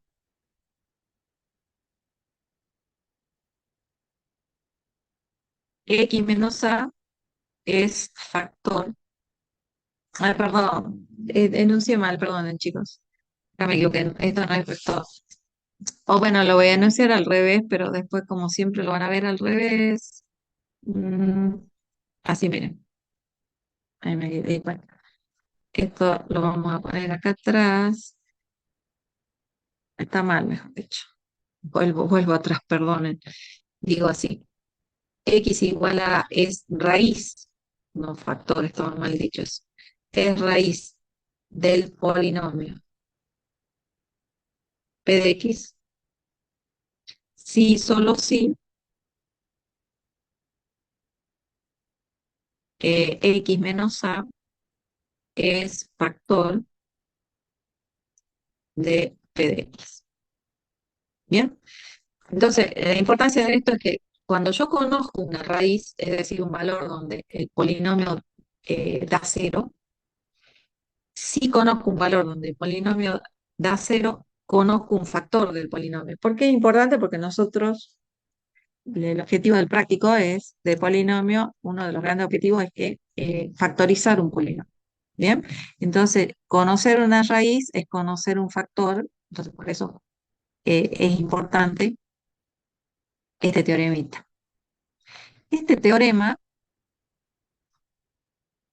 x menos a es factor. Ay, perdón, enuncié mal, perdonen, chicos. Ya me equivoqué, esto no es factor. O bueno, lo voy a enunciar al revés, pero después, como siempre, lo van a ver al revés. Mm, así, miren, ahí me di cuenta. Esto lo vamos a poner acá atrás. Está mal, mejor dicho. Vuelvo atrás, perdonen. Digo así. X igual a es raíz, no factor, estaba mal dicho eso. Es raíz del polinomio p de x. Sí, solo sí, x menos a es factor de p de x. Bien. Entonces, la importancia de esto es que cuando yo conozco una raíz, es decir, un valor donde el polinomio da cero, si conozco un valor donde el polinomio da cero, conozco un factor del polinomio. ¿Por qué es importante? Porque nosotros, el objetivo del práctico es, de polinomio, uno de los grandes objetivos es que factorizar un polinomio. ¿Bien? Entonces, conocer una raíz es conocer un factor, entonces por eso es importante este teoremita. Este teorema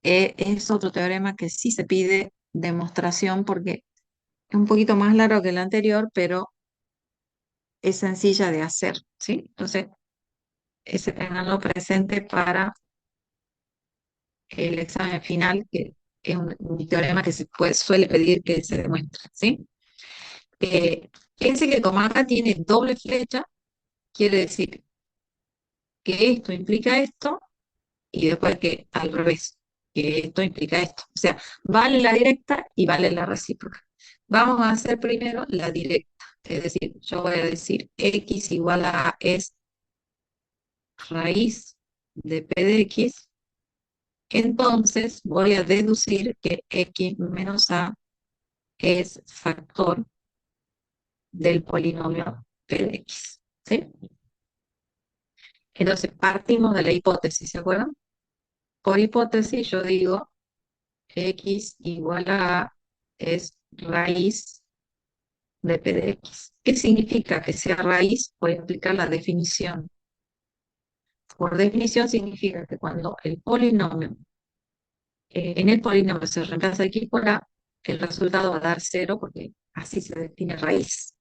es otro teorema que sí se pide demostración porque es un poquito más largo que el anterior, pero es sencilla de hacer, ¿sí? Entonces, ese tenerlo presente para el examen final, que es un teorema que suele pedir que se demuestre, ¿sí? Fíjense que como acá tiene doble flecha, quiere decir que esto implica esto y después que al revés, que esto implica esto. O sea, vale la directa y vale la recíproca. Vamos a hacer primero la directa, es decir, yo voy a decir x igual a A es raíz de p de x, entonces voy a deducir que x menos a es factor del polinomio p de x. ¿Sí? Entonces partimos de la hipótesis, ¿se acuerdan? Por hipótesis yo digo x igual a es raíz de p de x. ¿Qué significa que sea raíz? Voy a aplicar la definición. Por definición significa que cuando el polinomio, en el polinomio se reemplaza x por a, el resultado va a dar cero porque así se define raíz.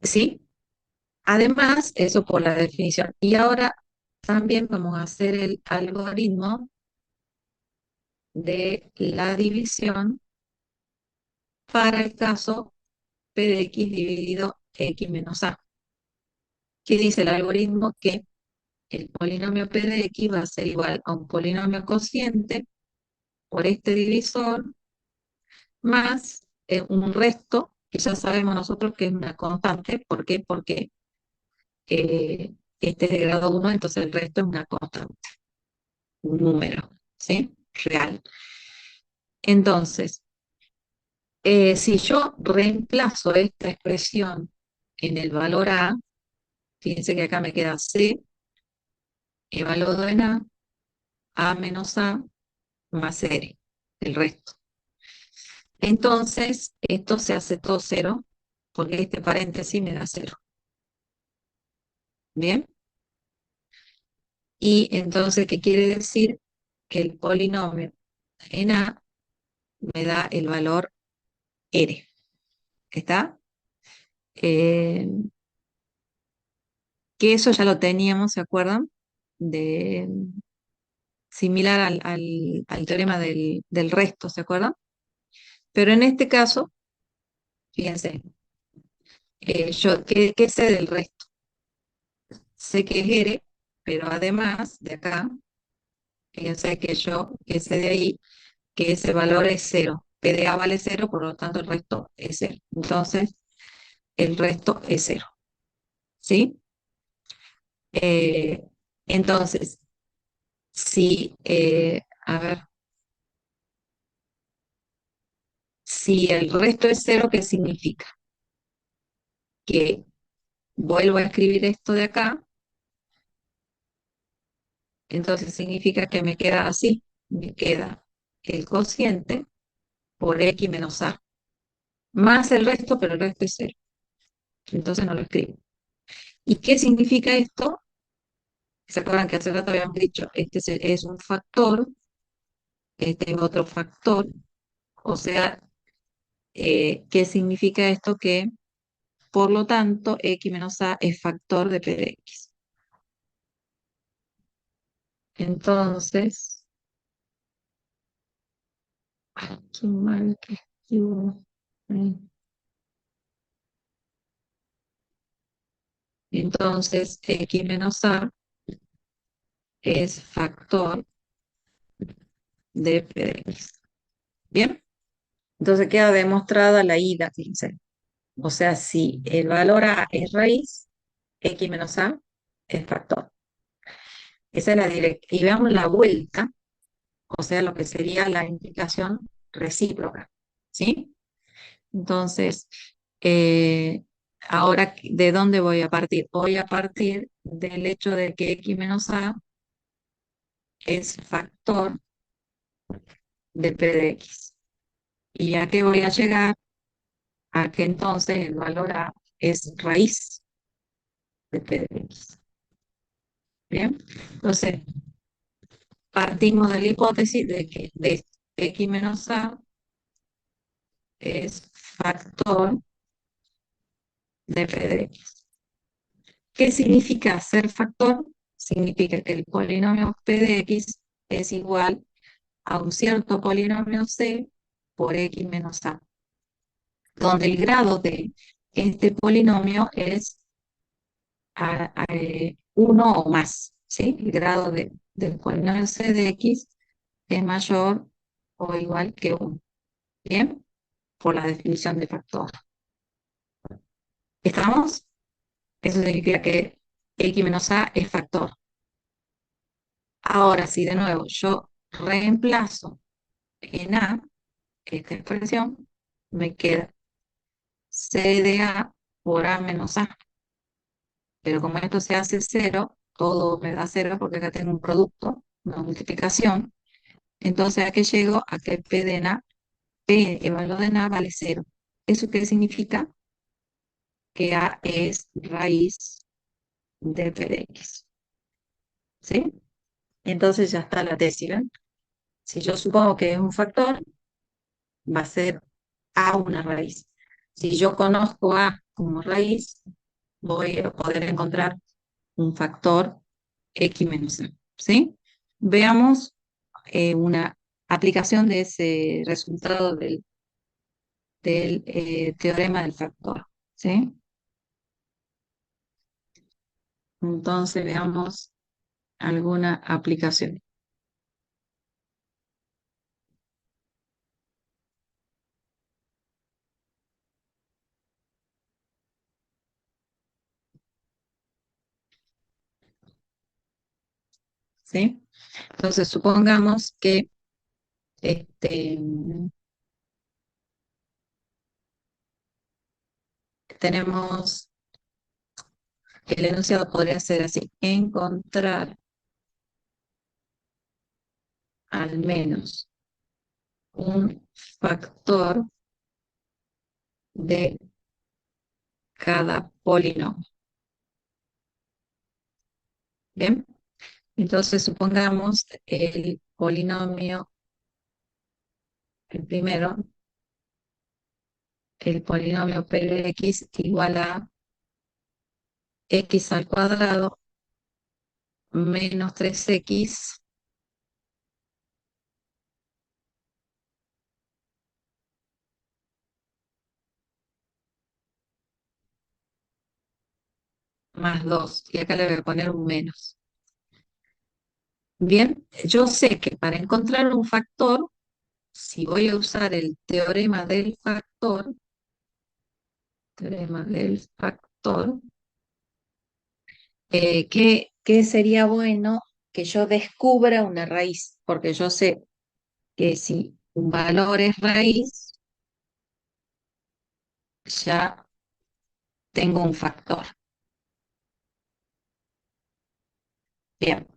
¿Sí? Además, eso por la definición. Y ahora también vamos a hacer el algoritmo de la división para el caso p de x dividido x menos a. ¿Qué dice el algoritmo? Que el polinomio p de x va a ser igual a un polinomio cociente por este divisor más un resto, que ya sabemos nosotros que es una constante. ¿Por qué? Porque este es de grado 1, entonces el resto es una constante, un número, ¿sí? Real. Entonces, si yo reemplazo esta expresión en el valor a, fíjense que acá me queda c evaluado en a menos a más r, el resto. Entonces, esto se hace todo cero, porque este paréntesis me da cero. ¿Bien? Y entonces, ¿qué quiere decir? Que el polinomio en a me da el valor r. ¿Está? Eh, que eso ya lo teníamos, ¿se acuerdan? De, similar al teorema del resto, ¿se acuerdan? Pero en este caso, fíjense, ¿qué sé del resto? Sé que es R, pero además de acá, fíjense que sé de ahí, que ese valor es cero. P de A vale cero, por lo tanto el resto es cero. Entonces, el resto es cero. ¿Sí? Eh, entonces, si, a ver, si el resto es cero, ¿qué significa? Que vuelvo a escribir esto de acá, entonces significa que me queda así, me queda el cociente por x menos a, más el resto, pero el resto es cero. Entonces no lo escribo. ¿Y qué significa esto? ¿Se acuerdan que hace rato habíamos dicho, este es un factor, este es otro factor? O sea, ¿qué significa esto? Que, por lo tanto, x menos a es factor de p de x. Entonces, ay, qué mal que escribo. Entonces, x menos a es factor de p de x. ¿Bien? Entonces queda demostrada la ida, fíjense. O sea, si el valor a es raíz, x menos a es factor. Esa es la directa. Y veamos la vuelta, o sea, lo que sería la implicación recíproca. ¿Sí? Entonces, eh, ahora, ¿de dónde voy a partir? Voy a partir del hecho de que x menos a es factor de p de x. ¿Y a qué voy a llegar? A que entonces el valor a es raíz de p de x. Bien, entonces partimos de la hipótesis de que de x menos a es factor de p de x. ¿Qué significa ser factor? Significa que el polinomio p de x es igual a un cierto polinomio c por x menos a. donde el grado de este polinomio es 1 o más, ¿sí? El grado del polinomio c de x es mayor o igual que 1, ¿bien? Por la definición de factor. ¿Estamos? Eso significa que x menos a es factor. Ahora, si de nuevo yo reemplazo en a esta expresión, me queda c de a por a menos a. Pero como esto se hace cero, todo me da cero porque acá tengo un producto, una multiplicación. Entonces, ¿a qué llego? A que p de a, p, el valor de a vale cero. ¿Eso qué significa? Que a es raíz de p de x. ¿Sí? Entonces ya está la tesis, ¿ven? Si yo supongo que es un factor, va a ser a una raíz. Si yo conozco a como raíz, voy a poder encontrar un factor x menos a. ¿Sí? Veamos una aplicación de ese resultado del teorema del factor. ¿Sí? Entonces veamos alguna aplicación. ¿Sí? Entonces supongamos que este, tenemos, el enunciado podría ser así: encontrar al menos un factor de cada polinomio. ¿Bien? Entonces supongamos el polinomio, el primero, el polinomio P de x igual a x al cuadrado menos 3x más 2. Y acá le voy a poner un menos. Bien, yo sé que para encontrar un factor, si voy a usar el teorema del factor, ¿qué sería bueno? Que yo descubra una raíz, porque yo sé que si un valor es raíz, ya tengo un factor. Bien,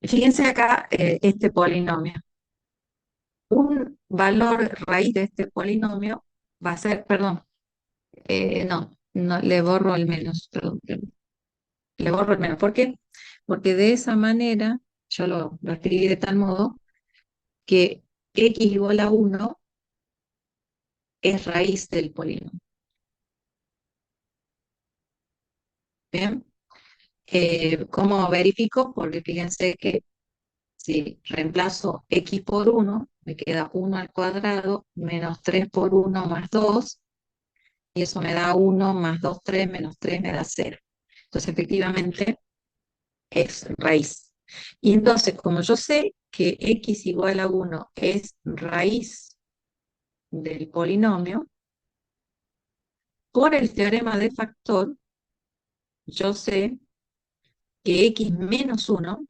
fíjense acá este polinomio. Un valor raíz de este polinomio va a ser, perdón, no, le borro el menos, perdón, le borro el menos. ¿Por qué? Porque de esa manera yo lo escribí de tal modo que x igual a 1 es raíz del polinomio. Bien, ¿cómo verifico? Porque fíjense que si reemplazo x por 1, me queda 1 al cuadrado menos 3 por 1 más 2, y eso me da 1 más 2, 3, menos 3 me da 0. Entonces, efectivamente, es raíz. Y entonces, como yo sé que x igual a 1 es raíz del polinomio, por el teorema de factor, yo sé que x menos 1,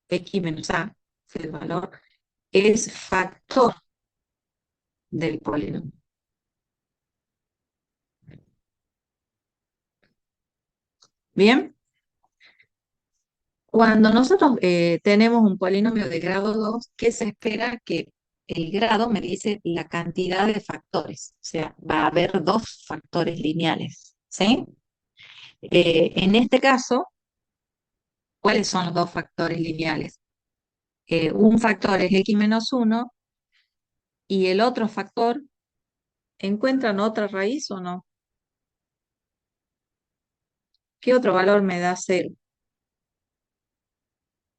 x menos a, es el valor, es factor del polinomio. Bien, cuando nosotros tenemos un polinomio de grado 2, ¿qué se espera? Que el grado me dice la cantidad de factores, o sea, va a haber dos factores lineales, ¿sí? En este caso, ¿cuáles son los dos factores lineales? Un factor es x menos 1 y el otro factor, ¿encuentran otra raíz o no? ¿Qué otro valor me da 0?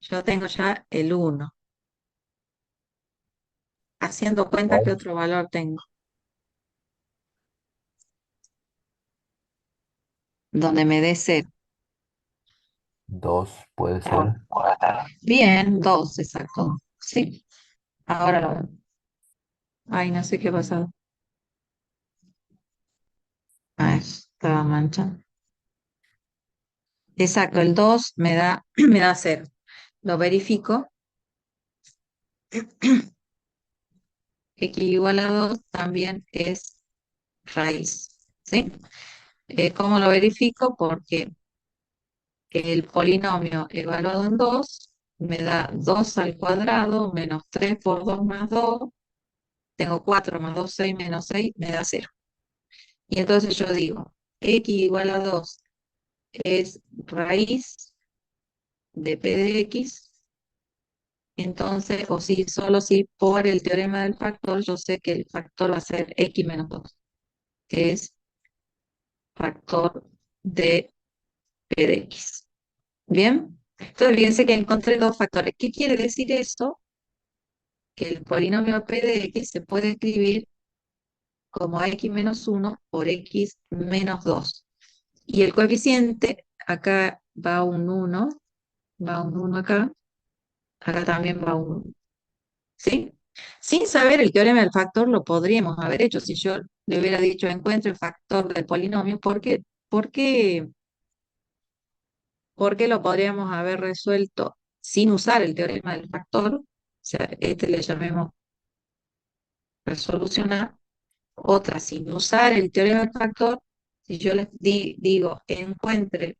Yo tengo ya el 1. haciendo cuenta que otro valor tengo, donde me dé cero. 2 puede ser. Bien, 2, exacto. Sí, ahora lo veo. Ay, no sé qué ha pasado. Ah, estaba manchando. Exacto, el 2 me da, me da cero. Lo verifico. X igual a 2 también es raíz. ¿Sí? ¿Cómo lo verifico? Porque el polinomio evaluado en 2 me da 2 al cuadrado menos 3 por 2 más 2. Tengo 4 más 2 6 menos 6 me da cero. Y entonces yo digo, X igual a 2 es raíz de P de X. Entonces, o si solo si por el teorema del factor, yo sé que el factor va a ser X menos 2, que es factor de P de X. ¿Bien? Entonces, fíjense que encontré dos factores. ¿Qué quiere decir eso? Que el polinomio P de X se puede escribir como X menos 1 por X menos 2. Y el coeficiente, acá va un 1, va un 1 acá, acá también va un 1. ¿Sí? Sin saber el teorema del factor lo podríamos haber hecho si yo le hubiera dicho encuentre el factor del polinomio, ¿por qué lo podríamos haber resuelto sin usar el teorema del factor? O sea, este le llamemos resolucionar. Otra, sin usar el teorema del factor, si yo les digo encuentre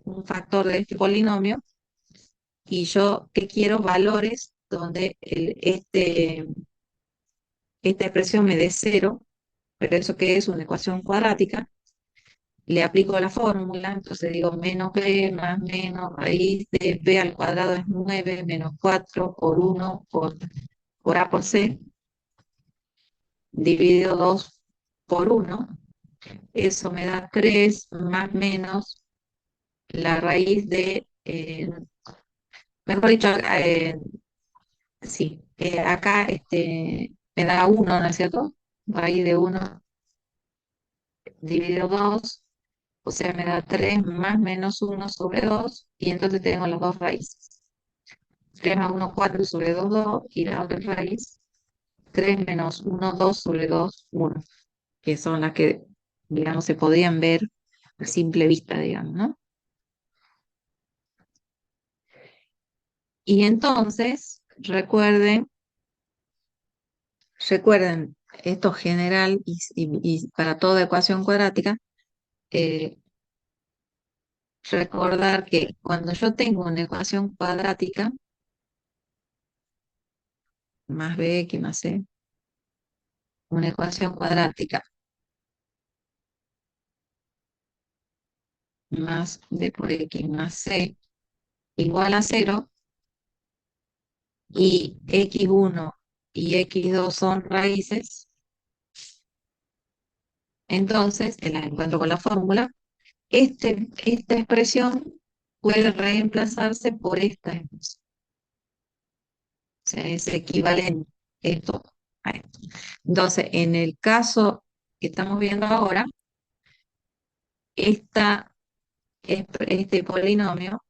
un factor de este polinomio y yo que quiero valores donde esta expresión me dé cero, pero eso que es una ecuación cuadrática, le aplico la fórmula, entonces digo menos b más menos raíz de b al cuadrado es 9 menos 4 por 1 por a por c, dividido 2 por 1, eso me da 3 más menos la raíz de, mejor dicho, sí, acá me da 1, ¿no es cierto? Raíz de 1 dividido 2, o sea, me da 3 más menos 1 sobre 2, y entonces tengo las dos raíces. 3 más 1, 4 sobre 2, 2, y la otra raíz, 3 menos 1, 2 sobre 2, 1, que son las que, digamos, se podrían ver a simple vista, digamos, ¿no? Y entonces, recuerden esto general y para toda ecuación cuadrática, eh, recordar que cuando yo tengo una ecuación cuadrática, más bx más c, una ecuación cuadrática más b por x más c igual a cero, y x1 y x2 son raíces, entonces, en la encuentro con la fórmula, esta expresión puede reemplazarse por esta expresión. O sea, es equivalente esto a esto. Entonces, en el caso que estamos viendo ahora, este polinomio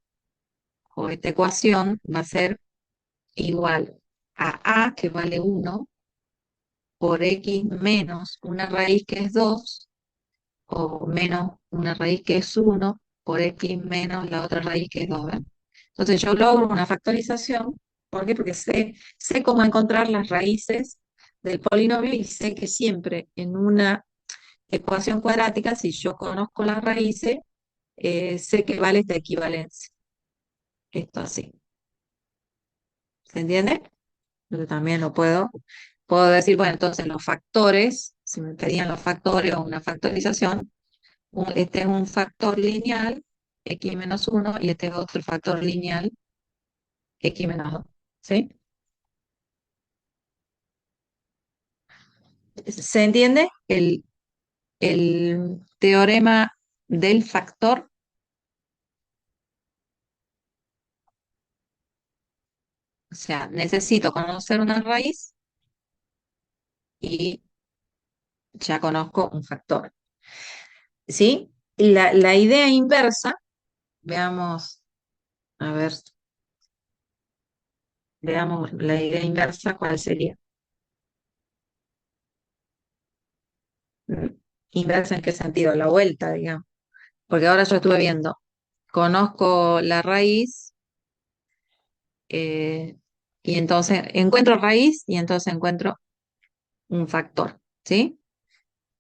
o esta ecuación va a ser igual a, que vale 1, por x menos una raíz que es 2, o menos una raíz que es 1, por x menos la otra raíz que es 2. ¿Ven? Entonces yo logro una factorización. ¿Por qué? Porque sé cómo encontrar las raíces del polinomio y sé que siempre en una ecuación cuadrática, si yo conozco las raíces, sé que vale esta equivalencia. Esto así. ¿Se entiende? Pero también puedo decir, bueno, entonces los factores, si me pedían los factores o una factorización, este es un factor lineal, x menos 1, y este es otro factor lineal, x menos 2. ¿Sí? ¿Se entiende? El teorema del factor, O sea, necesito conocer una raíz y ya conozco un factor. ¿Sí? La idea inversa, veamos, a ver, veamos la idea inversa, ¿cuál sería? Mm, ¿Inversa en qué sentido? La vuelta, digamos. Porque ahora yo estuve viendo, conozco la raíz eh, y entonces encuentro raíz y entonces encuentro un factor, ¿sí?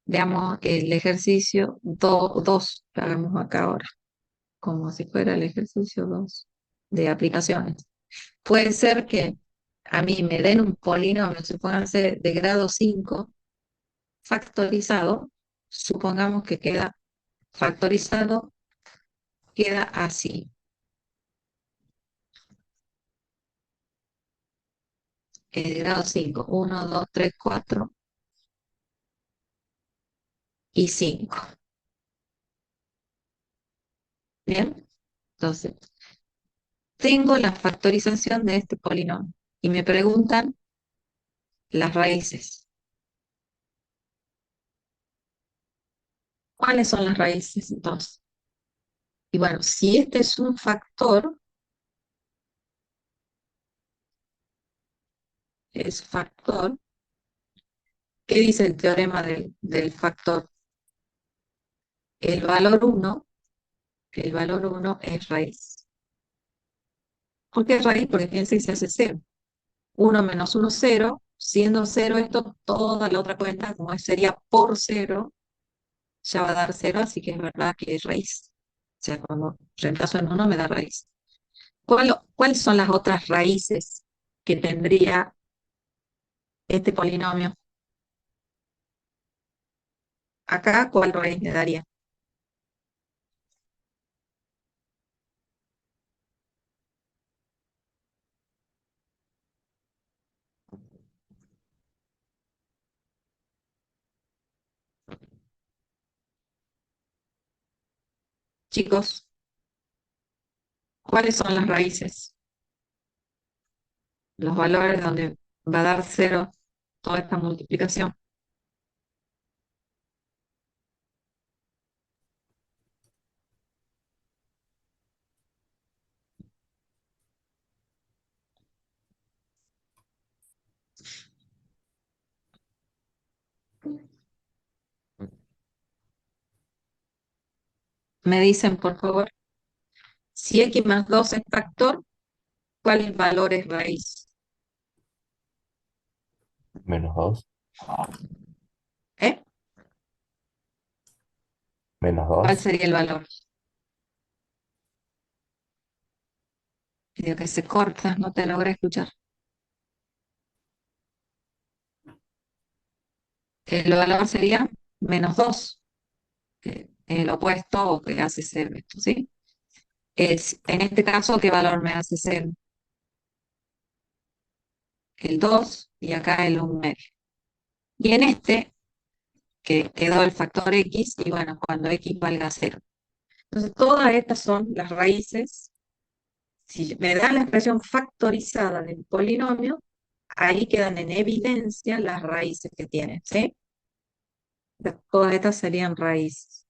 Veamos el ejercicio 2 que hagamos acá ahora, como si fuera el ejercicio 2 de aplicaciones. Puede ser que a mí me den un polinomio, supónganse de grado 5 factorizado, supongamos que queda factorizado, queda así. Grado 5 1 2 3 4 y 5. Bien, entonces tengo la factorización de este polinomio y me preguntan las raíces. ¿Cuáles son las raíces entonces? Y bueno, si este es un factor, es factor, ¿qué dice el teorema del factor? El valor uno, el valor uno es raíz. ¿Por qué es raíz? Porque piensa y se hace cero. Uno menos uno, cero. Siendo cero esto, toda la otra cuenta, como sería por cero, ya va a dar cero, así que es verdad que es raíz. O sea, cuando reemplazo en uno me da raíz. ¿Cuáles son las otras raíces que tendría este polinomio? Acá, ¿cuál raíz me daría? Chicos, ¿cuáles son las raíces? Los valores donde va a dar cero toda esta multiplicación. Me dicen, por favor, si x más 2 es factor, ¿cuál valor es raíz? -2, ¿Eh? ¿Cuál -2, sería el valor? Digo que se corta, no te logré escuchar. El valor sería -2, que es el opuesto o que hace cero esto, ¿sí? En este caso, ¿qué valor me hace cero? El 2 y acá el 1 medio. Y en este, que quedó el factor x, y bueno, cuando x valga cero. Entonces, todas estas son las raíces. Si me da la expresión factorizada del polinomio, ahí quedan en evidencia las raíces que tiene, ¿sí? Todas estas serían raíces.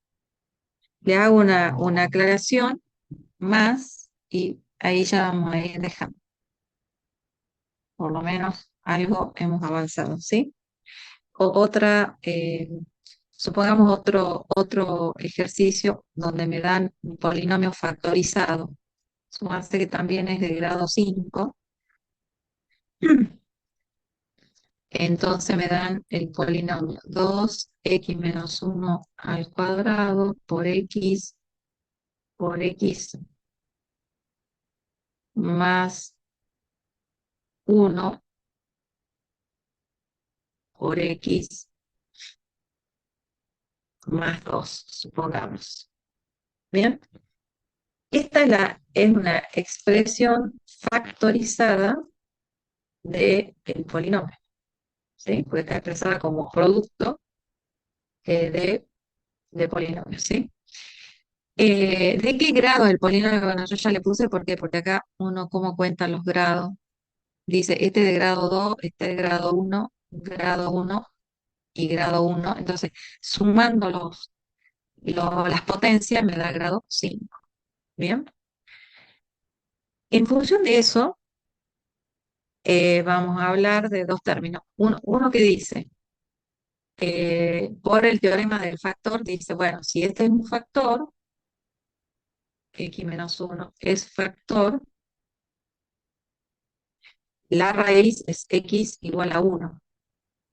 Le hago una aclaración más y ahí ya vamos a ir dejando. Por lo menos algo hemos avanzado, ¿sí? Supongamos otro ejercicio donde me dan un polinomio factorizado. Sumarse que también es de grado 5. Entonces me dan el polinomio 2x menos 1 al cuadrado por x más 1 por x más 2, supongamos. Bien, esta es una expresión factorizada del polinomio, ¿sí? Puede estar expresada como producto de polinomios, ¿sí? ¿De qué grado el polinomio? Bueno, yo ya le puse, ¿por qué? Porque acá uno cómo cuenta los grados. dice este de grado 2, este de grado uno y grado uno. Entonces, sumando las potencias me da grado 5. Bien. En función de eso, vamos a hablar de dos términos. Uno que dice, por el teorema del factor, dice, bueno, si este es un factor, x menos 1 es factor, la raíz es x igual a 1.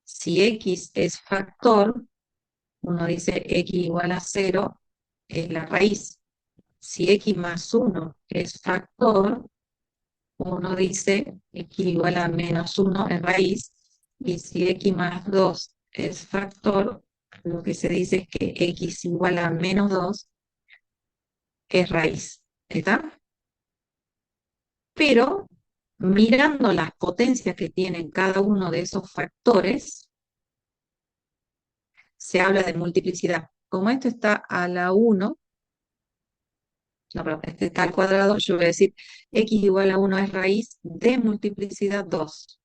Si x es factor, uno dice x igual a 0, es la raíz. Si x más 1 es factor, uno dice x igual a menos 1 es raíz. Y si x más 2 es factor, lo que se dice es que x igual a menos 2 es raíz. ¿Está? Pero mirando las potencias que tienen cada uno de esos factores, se habla de multiplicidad. Como esto está a la 1, no, perdón, este está al cuadrado, yo voy a decir x igual a 1 es raíz de multiplicidad 2.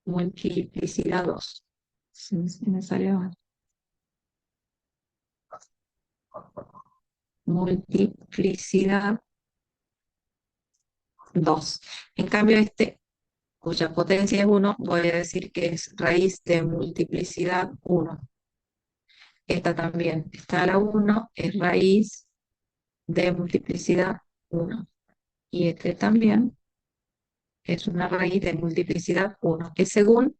Multiplicidad 2. Sí, me salió mal. Multiplicidad 2. En cambio, este, cuya potencia es 1, voy a decir que es raíz de multiplicidad 1. Esta también está a la 1, es raíz de multiplicidad 1. Y este también es una raíz de multiplicidad 1, que según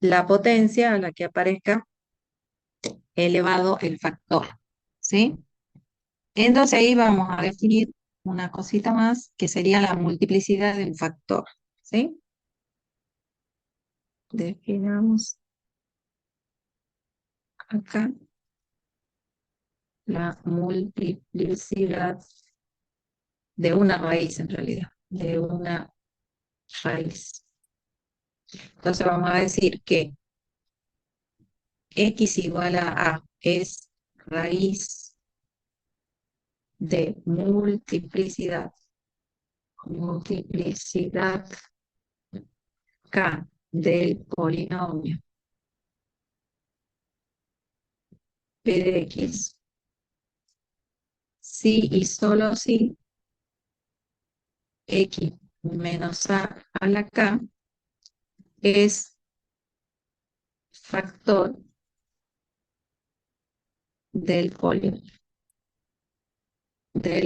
la potencia a la que aparezca elevado el factor. ¿Sí? Entonces ahí vamos a definir una cosita más que sería la multiplicidad del factor. ¿Sí? Definamos acá la multiplicidad de una raíz en realidad, de una raíz. Entonces vamos a decir que x igual a es raíz de multiplicidad k del polinomio p de x, si y solo si x menos a la k es factor del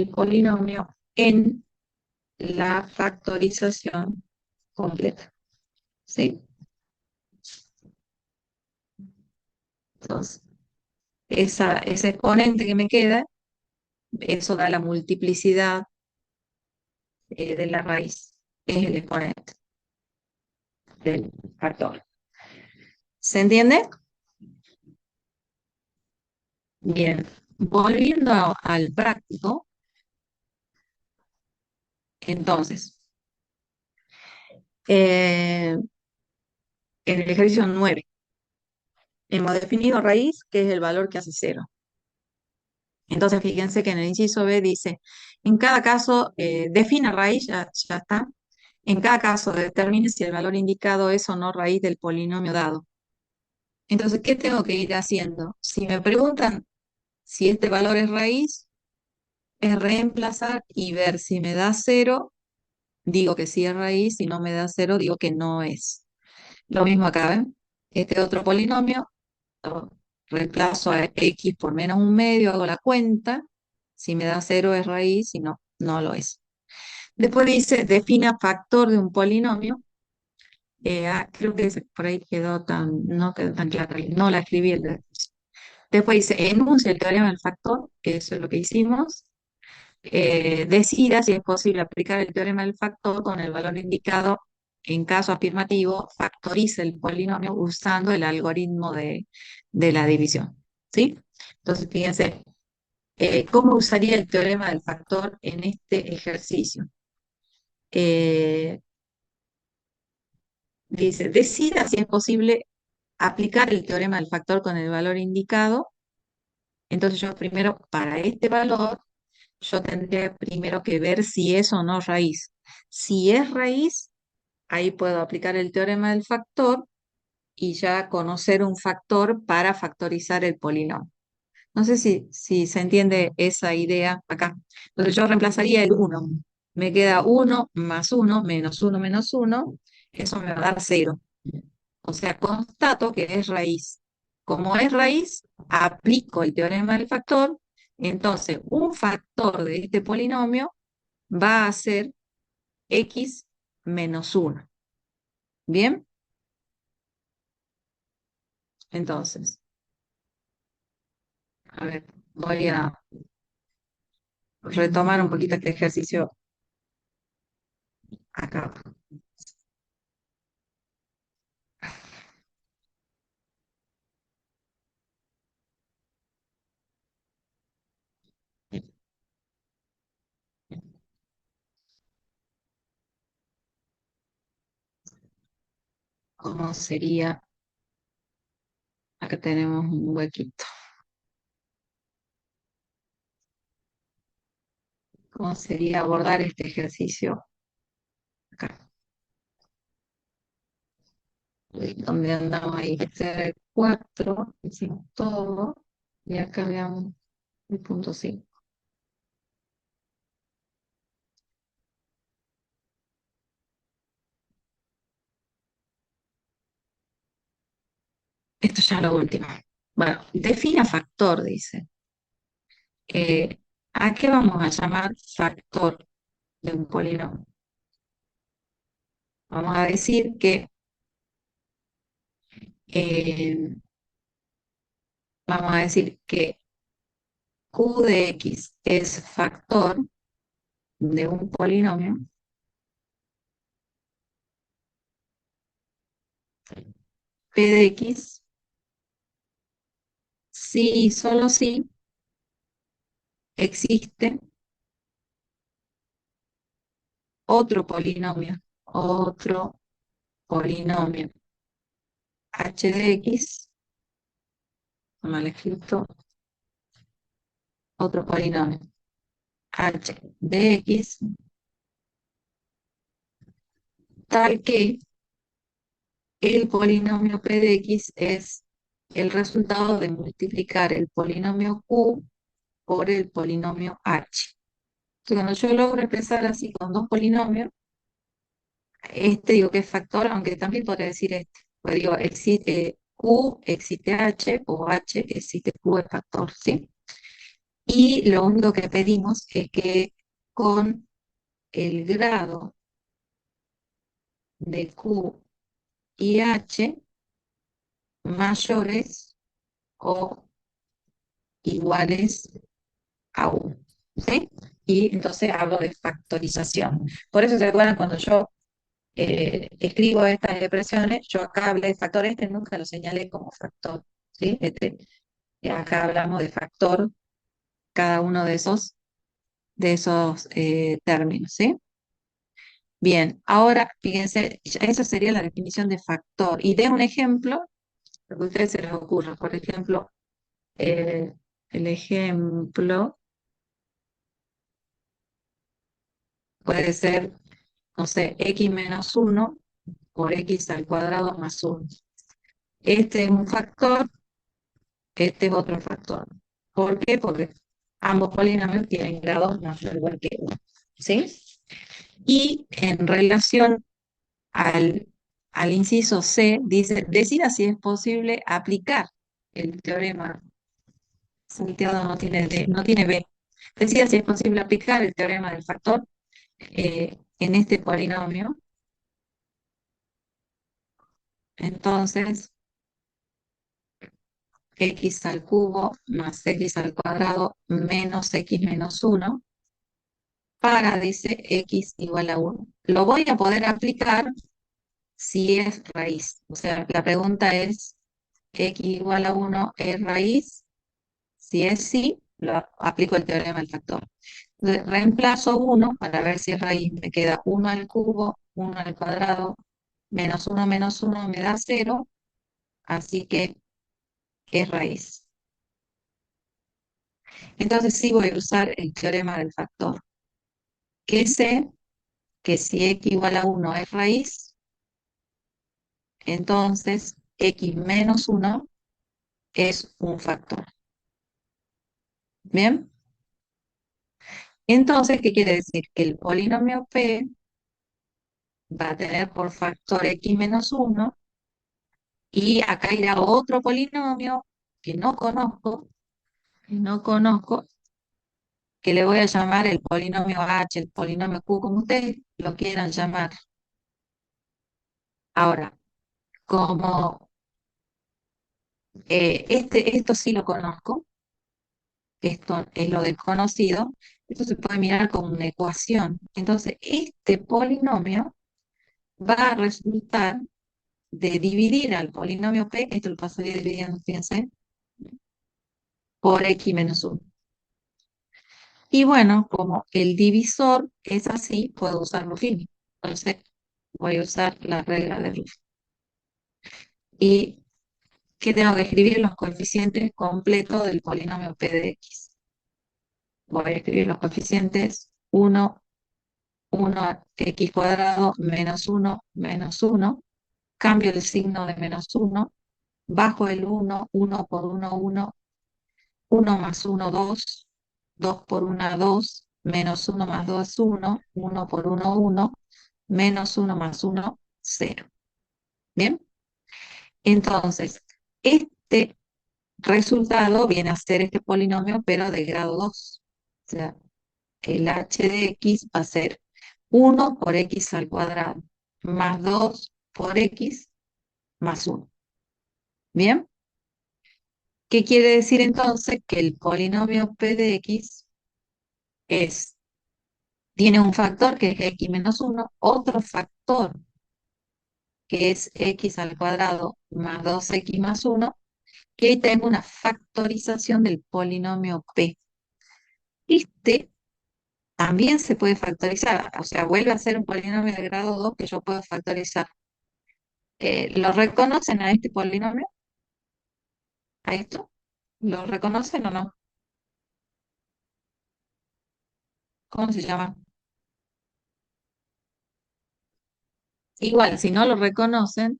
polinomio en la factorización completa. ¿Sí? Entonces, ese exponente que me queda, eso da la multiplicidad de la raíz. Es el exponente del factor. ¿Se entiende? Bien. Volviendo al práctico, entonces, en el ejercicio 9, hemos definido raíz, que es el valor que hace 0. Entonces, fíjense que en el inciso B dice, en cada caso, defina raíz, ya está. En cada caso, determine si el valor indicado es o no raíz del polinomio dado. Entonces, ¿qué tengo que ir haciendo? Si me preguntan si este valor es raíz, es reemplazar y ver si me da 0, digo que sí es raíz, si no me da 0, digo que no es. Lo mismo acá, ¿ven? Este otro polinomio, lo reemplazo a x por menos un medio, hago la cuenta, si me da 0 es raíz, si no, no lo es. Después dice, defina factor de un polinomio. Creo que por ahí no quedó tan claro, no la escribí. Después dice, enuncia el teorema del factor, que eso es lo que hicimos. Decida si es posible aplicar el teorema del factor con el valor indicado. En caso afirmativo, factorice el polinomio usando el algoritmo de la división. ¿Sí? Entonces, fíjense, ¿cómo usaría el teorema del factor en este ejercicio? Eh, Dice, decida si es posible aplicar el teorema del factor con el valor indicado. Entonces yo primero, para este valor, yo tendría primero que ver si es o no raíz. Si es raíz, ahí puedo aplicar el teorema del factor y ya conocer un factor para factorizar el polinomio. No sé si se entiende esa idea acá. Entonces yo reemplazaría el uno. Me queda uno más uno menos uno menos uno. Eso me va a dar 0. O sea, constato que es raíz. Como es raíz, aplico el teorema del factor. Entonces, un factor de este polinomio va a ser x menos uno. ¿Bien? Entonces, a ver, voy a retomar un poquito este ejercicio acá. ¿Cómo sería? Acá tenemos un huequito. ¿Cómo sería abordar este ejercicio acá? Donde andamos ahí, este era el 4, hicimos todo, y acá veamos el punto 5. Esto ya es lo último. Bueno, defina factor, dice. Eh, ¿A qué vamos a llamar factor de un polinomio? Vamos a decir que eh, vamos a decir que Q de X es factor de un polinomio, P de X, si y solo si existe otro polinomio h de x, mal escrito, otro polinomio h de x, tal que el polinomio p de x es el resultado de multiplicar el polinomio q por el polinomio h. Entonces, cuando yo logro expresar así con dos polinomios, este digo que es factor, aunque también podría decir este. Pues digo, existe q, existe h, o h, existe q es factor, ¿sí? Y lo único que pedimos es que con el grado de Q y H mayores o iguales a 1. ¿Sí? Y entonces hablo de factorización. Por eso se acuerdan cuando yo escribo estas expresiones, yo acá hablé de factor, este nunca lo señalé como factor. ¿Sí? Acá hablamos de factor, cada uno de esos términos. ¿Sí? Bien, ahora fíjense, esa sería la definición de factor. Y de un ejemplo, lo que a ustedes se les ocurra. Por ejemplo, eh, el ejemplo puede ser, no sé, x menos uno por x al cuadrado más uno. Este es un factor, este es otro factor. ¿Por qué? Porque ambos polinomios tienen grados mayor o igual que 1. ¿Sí? Y en relación al, al inciso C, dice, decida si es posible aplicar el teorema. Santiago no tiene B. Decida si es posible aplicar el teorema del factor en este polinomio. Entonces, x al cubo más x al cuadrado menos x menos uno para, dice, x igual a 1. Lo voy a poder aplicar si es raíz. O sea, la pregunta es, ¿x igual a 1 es raíz? Si es sí, lo aplico el teorema del factor. Entonces, reemplazo 1 para ver si es raíz. Me queda 1 al cubo, 1 al cuadrado, menos uno me da 0, así que es raíz. Entonces sí voy a usar el teorema del factor, que sé que si x igual a 1 es raíz, entonces x menos 1 es un factor. ¿Bien? Entonces, ¿qué quiere decir? Que el polinomio P va a tener por factor x menos 1 y acá irá otro polinomio que no conozco, que le voy a llamar el polinomio H, el polinomio Q, como ustedes lo quieran llamar. Ahora, como esto sí lo conozco, esto es lo desconocido, esto se puede mirar como una ecuación. Entonces, este polinomio va a resultar de dividir al polinomio P, esto lo pasaría dividiendo, fíjense, por x menos 1. Y bueno, como el divisor es así, puedo usar Ruffini. Entonces, voy a usar la regla de Ruffini. ¿Y qué tengo que escribir? Los coeficientes completos del polinomio P de x. Voy a escribir los coeficientes 1, 1 x cuadrado, menos 1. Cambio el signo de menos 1. Bajo el 1, 1 por 1, 1. 1 más 1, 2. 2 por 1, 2. Menos 1 más 2, 1. 1 por 1, 1. Menos 1 más 1, 0. ¿Bien? Entonces, este resultado viene a ser este polinomio, pero de grado 2. O sea, el h de x va a ser 1 por x al cuadrado, más 2 por x más 1. ¿Bien? ¿Qué quiere decir entonces? Que el polinomio p de x es, tiene un factor que es x menos 1, otro factor que es x al cuadrado más 2x más 1, que ahí tengo una factorización del polinomio p. Este también se puede factorizar, o sea, vuelve a ser un polinomio de grado 2 que yo puedo factorizar. ¿Lo reconocen a este polinomio? ¿A esto? ¿Lo reconocen o no? ¿Cómo se llama? Igual, si no lo reconocen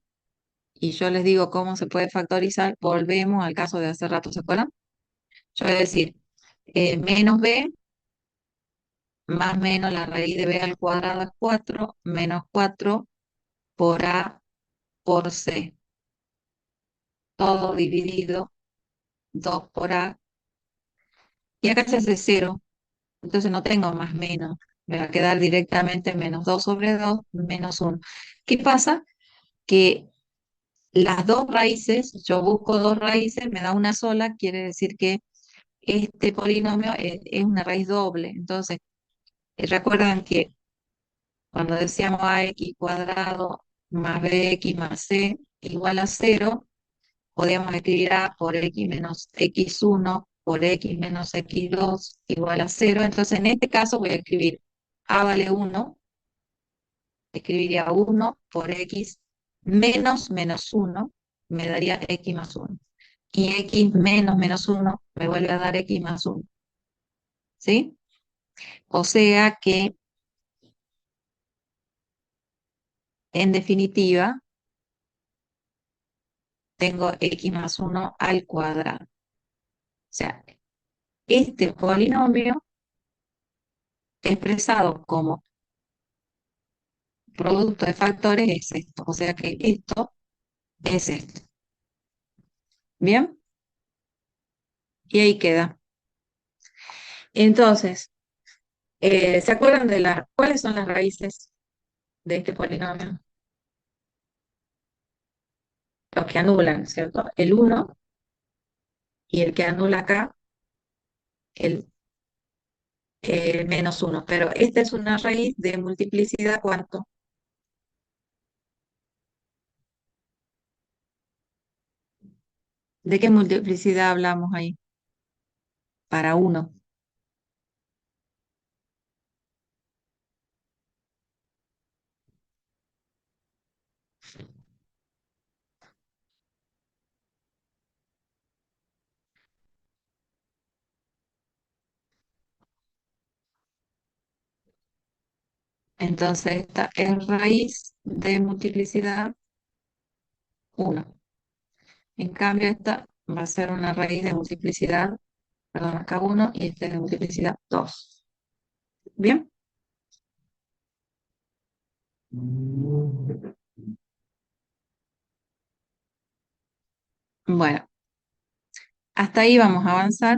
y yo les digo cómo se puede factorizar, volvemos al caso de hace rato, ¿se acuerdan? Yo voy a decir menos b más menos la raíz de b al cuadrado es 4, menos 4 por a por c, todo dividido 2 por a, y acá se hace 0, entonces no tengo más menos, me va a quedar directamente menos 2 sobre 2 menos 1. ¿Qué pasa? Que las dos raíces, yo busco dos raíces, me da una sola, quiere decir que este polinomio es una raíz doble. Entonces, recuerdan que cuando decíamos ax cuadrado más bx más c igual a 0, podíamos escribir a por x menos x1 por x menos x2 igual a 0. Entonces, en este caso voy a escribir a vale 1, escribiría 1 por x menos menos 1, me daría x más 1. Y x menos menos 1 me vuelve a dar x más 1. ¿Sí? O sea que, en definitiva, tengo x más 1 al cuadrado. O sea, este polinomio expresado como producto de factores es esto. O sea que esto es esto. ¿Bien? Y ahí queda. Entonces, ¿se acuerdan de cuáles son las raíces de este polinomio? Los que anulan, ¿cierto? El 1 y el que anula acá, el menos 1. Pero esta es una raíz de multiplicidad, ¿cuánto? ¿De qué multiplicidad hablamos ahí? Para 1. Entonces esta es raíz de multiplicidad 1. En cambio, esta va a ser una raíz de multiplicidad, perdón, acá 1 y esta es de multiplicidad 2. ¿Bien? Bueno, hasta ahí vamos a avanzar.